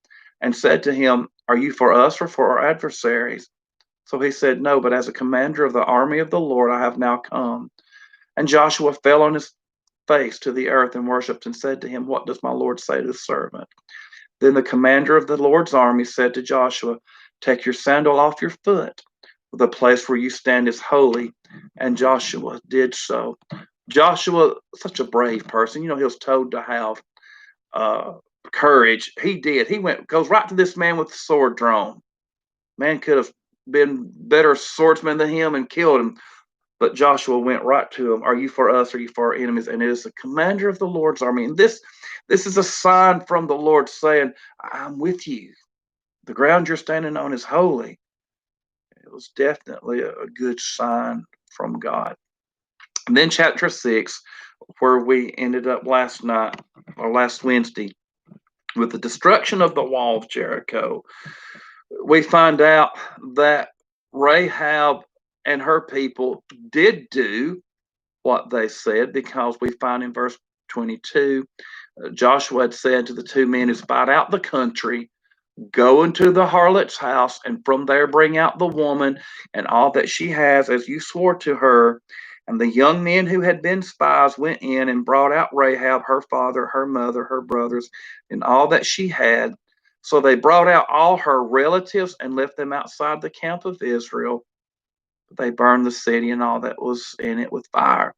Speaker 1: and said to him, are you for us or for our adversaries? So he said, no, but as a commander of the army of the Lord, I have now come. And Joshua fell on his face to the earth and worshipped and said to him, what does my Lord say to the servant? Then the commander of the Lord's army said to Joshua, take your sandal off your foot. The place where you stand is holy. And Joshua did so. Joshua, such a brave person. He was told to have courage. He did. He goes right to this man with the sword drawn. Man could have been better swordsman than him and killed him. But Joshua went right to him. Are you for us? Or are you for our enemies? And it is the commander of the Lord's army. And this is a sign from the Lord saying, I'm with you. The ground you're standing on is holy. It was definitely a good sign from God. And then chapter 6, where we ended up last night or last Wednesday, with the destruction of the wall of Jericho, we find out that Rahab and her people did do what they said, because we find in verse 22, Joshua had said to the two men who spied out the country, "Go into the harlot's house, and from there bring out the woman and all that she has, as you swore to her." And the young men who had been spies went in and brought out Rahab, her father, her mother, her brothers, and all that she had. So they brought out all her relatives and left them outside the camp of Israel. They burned the city and all that was in it with fire.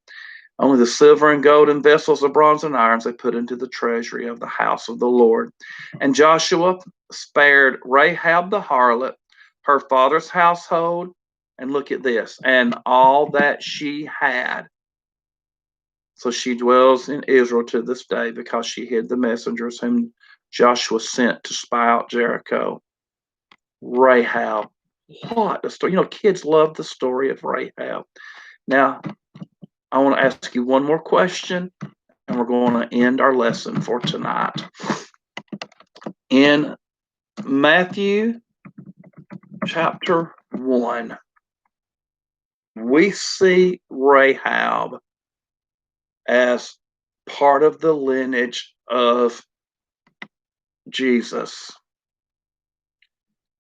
Speaker 1: Only the silver and gold and vessels of bronze and irons they put into the treasury of the house of the Lord. And Joshua spared Rahab the harlot, her father's household, and look at this, and all that she had. So she dwells in Israel to this day, because she hid the messengers whom Joshua sent to spy out Jericho. Rahab. What a story. Kids love the story of Rahab. Now, I want to ask you one more question, and we're going to end our lesson for tonight. In Matthew chapter 1, we see Rahab as part of the lineage of Jesus.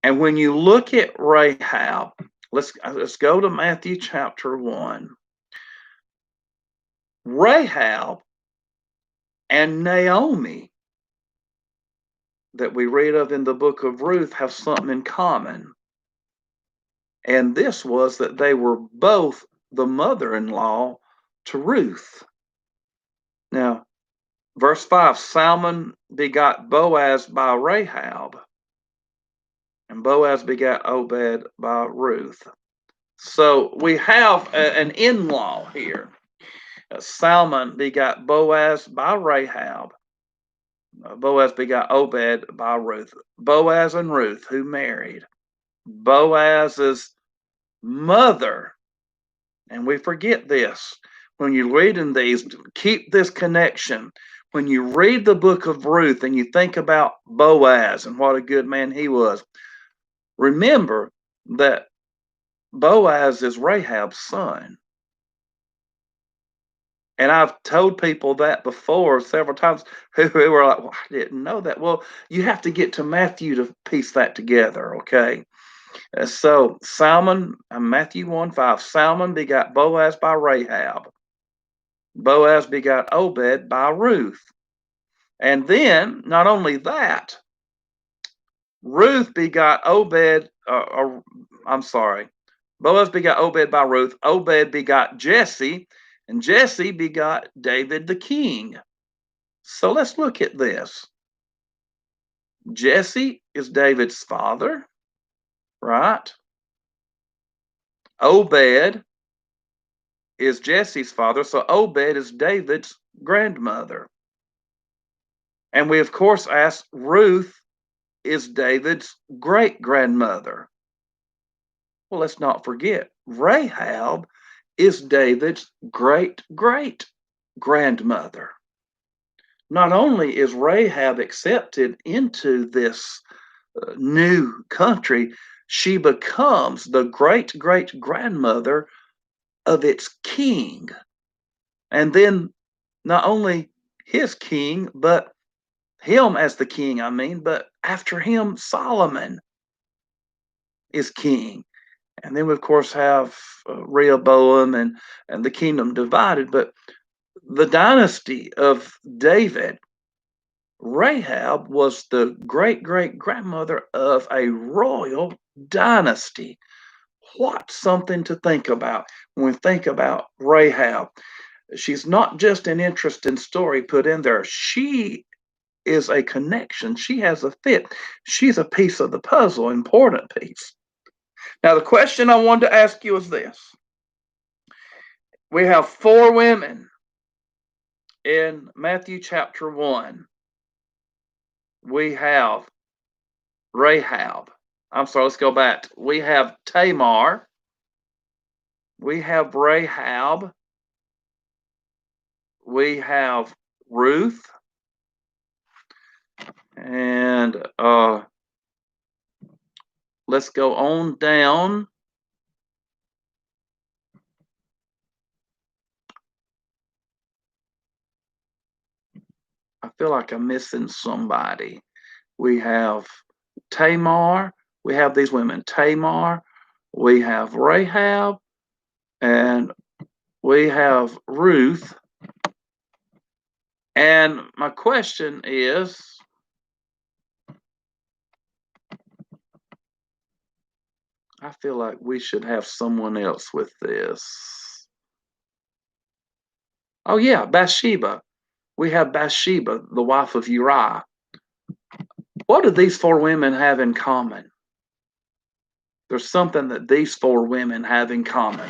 Speaker 1: And when you look at Rahab, let's go to Matthew chapter 1. Rahab and Naomi, that we read of in the book of Ruth, have something in common. And this was that they were both the mother-in-law to Ruth. Now, verse 5, Salmon begot Boaz by Rahab, and Boaz begot Obed by Ruth. So we have an in-law here. Salmon begot Boaz by Rahab. Boaz begot Obed by Ruth. Boaz and Ruth, who married. Boaz's mother, and we forget this when you're reading these, keep this connection. When you read the book of Ruth and you think about Boaz and what a good man he was, remember that Boaz is Rahab's son. And I've told people that before several times who were like, well, I didn't know that. Well, you have to get to Matthew to piece that together, okay? So Salmon, Matthew 1:5, Salmon begot Boaz by Rahab. Boaz begot Obed by Ruth. And then, not only that, Ruth begot Obed, Boaz begot Obed by Ruth. Obed begot Jesse, and Jesse begot David the king. So let's look at this. Jesse is David's father, right? Obed is Jesse's father, so Obed is David's grandmother. And we, of course, ask, Ruth is David's great-grandmother. Well, let's not forget, Rahab is David's great-great-grandmother. Not only is Rahab accepted into this new country, she becomes the great-great-grandmother of its king. And then not only his king, but him as the king, but after him, Solomon is king. And then we, of course, have Rehoboam and the kingdom divided. But the dynasty of David, Rahab was the great-great-grandmother of a royal dynasty. What something to think about when we think about Rahab. She's not just an interesting story put in there. She is a connection. She has a fit. She's a piece of the puzzle, important piece. Now, the question I wanted to ask you is this. We have 4 women in Matthew chapter 1. We have Rahab. Let's go back. We have Tamar. We have Rahab. We have Ruth. And let's go on down I feel like I'm missing somebody. We have Tamar. We have these women, Tamar. We have Rahab, and we have Ruth. And my question is, I feel like we should have someone else with this. Oh, yeah, Bathsheba. We have Bathsheba, the wife of Uriah. What do these four women have in common? There's something that these four women have in common.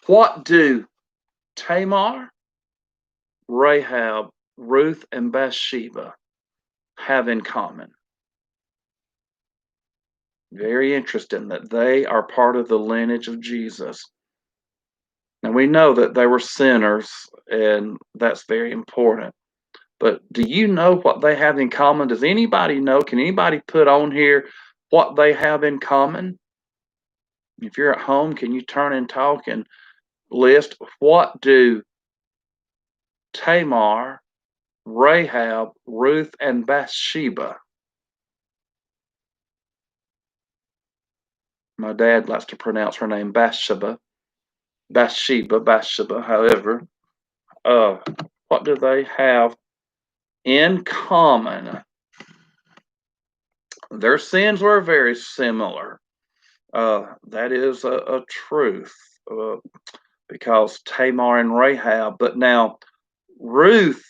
Speaker 1: What do Tamar, Rahab, Ruth, and Bathsheba have in common? Very interesting that they are part of the lineage of Jesus. And we know that they were sinners, and that's very important. But do you know what they have in common? Does anybody know? Can anybody put on here what they have in common? If you're at home, can you turn and talk and list what do Tamar, Rahab, Ruth, and Bathsheba? My dad likes to pronounce her name Bathsheba, Bathsheba. However, uh, what do they have in common? Their sins were very similar. That is a truth uh, because Tamar and Rahab, but now Ruth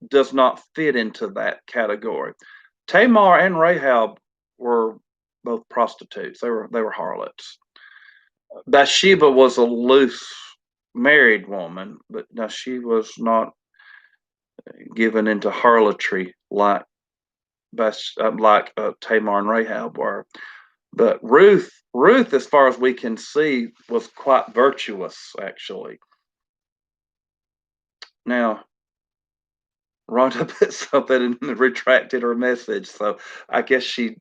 Speaker 1: does not fit into that category. Tamar and Rahab were both prostitutes. They were harlots. Bathsheba was a loose married woman, but now she was not given into harlotry like Tamar and Rahab were. But Ruth, as far as we can see, was quite virtuous, actually. Now, Rhonda put something and retracted her message, so I guess she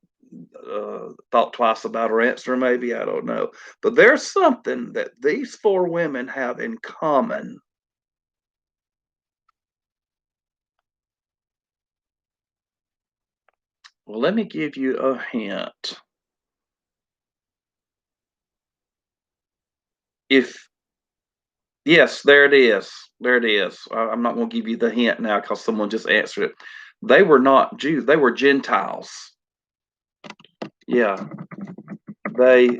Speaker 1: thought twice about her answer, maybe. I don't know. But there's something that these four women have in common. Well, let me give you a hint. If Yes, there it is. There it is. I'm not going to give you the hint now because someone just answered it. They were not Jews. They were Gentiles. Yeah, they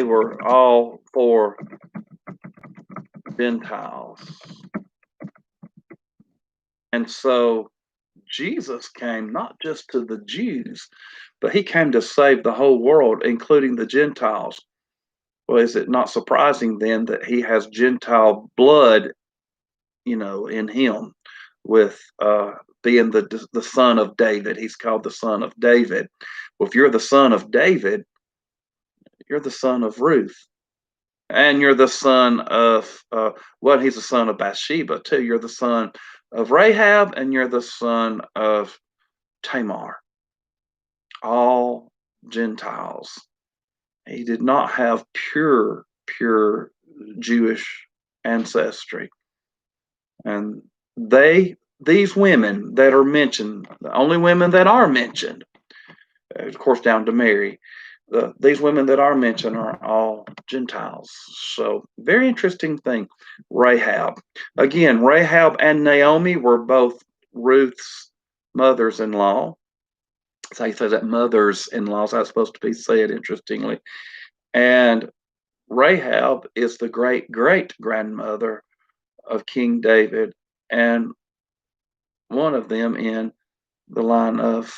Speaker 1: were all four Gentiles. And so Jesus came not just to the Jews, but he came to save the whole world, including the Gentiles. Well, is it not surprising then that he has Gentile blood, in him, with being the son of David? He's called the son of David. Well, if you're the son of David, you're the son of Ruth, and you're the son of he's the son of Bathsheba too. You're the son of Rahab, and you're the son of Tamar. All Gentiles. He did not have pure Jewish ancestry. And these women that are mentioned, the only women that are mentioned, of course, down to Mary, these women that are mentioned are all Gentiles. So, very interesting thing. Rahab. Again, Rahab and Naomi were both Ruth's mothers in law. So he says that mothers in law. That's supposed to be said, interestingly. And Rahab is the great grandmother of King David, and one of them in the line of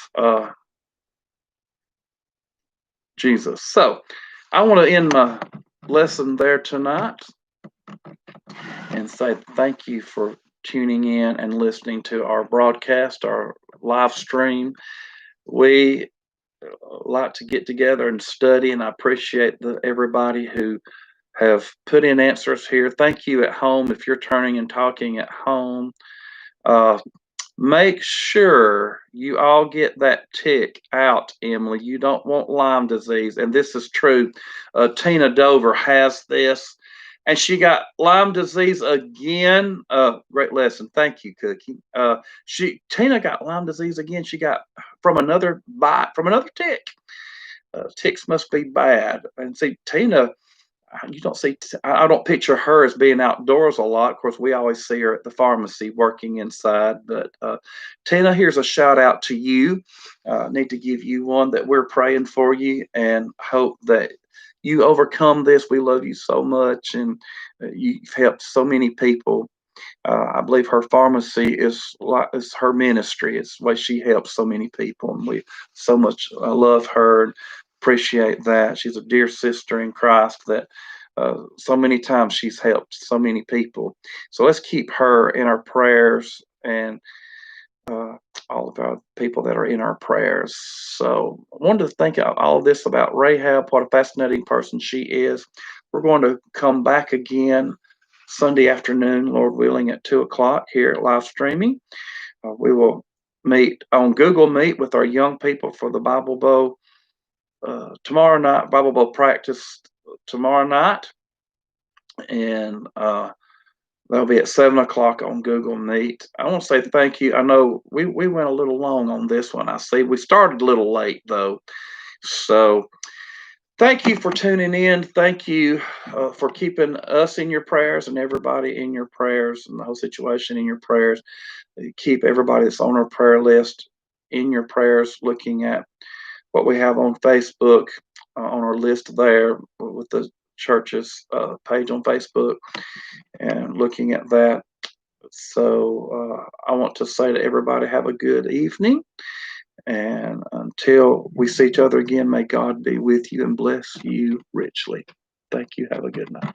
Speaker 1: Jesus. So I want to end my lesson there tonight and say thank you for tuning in and listening to our broadcast, our live stream. We like to get together and study, and I appreciate everybody who have put in answers here. Thank you at home if you're turning and talking at home. Make sure you all get that tick out, Emily. You don't want Lyme disease, and this is true. Tina Dover has this, and she got Lyme disease again. Great lesson. Thank you, Cookie. Tina got Lyme disease again. She got from another bite, from another tick. Ticks must be bad. And see, Tina, you don't see, I don't picture her as being outdoors a lot. Of course, we always see her at the pharmacy working inside. But Tina, here's a shout out to you. Need to give you one that we're praying for you and hope that you overcome this. We love you so much, and you've helped so many people. I believe her pharmacy is her ministry. It's the way she helps so many people, and we so much love her and appreciate that. She's a dear sister in Christ that so many times she's helped so many people. So let's keep her in our prayers and uh, all of our people that are in our prayers. So I wanted to think all of this about Rahab, what a fascinating person she is. We're going to come back again Sunday afternoon, Lord willing, at 2 o'clock here at live streaming. We will meet on Google Meet with our young people for the Bible Bowl tomorrow night, Bible Bowl practice tomorrow night. And that'll be at 7 o'clock on Google Meet. I want to say thank you. I know we went a little long on this one. I see we started a little late though. So thank you for tuning in. Thank you for keeping us in your prayers and everybody in your prayers and the whole situation in your prayers. Keep everybody that's on our prayer list in your prayers, looking at what we have on Facebook, on our list there with the church's page on Facebook, and looking at that. So I want to say to everybody, have a good evening. And until we see each other again, may God be with you and bless you richly. Thank you. Have a good night.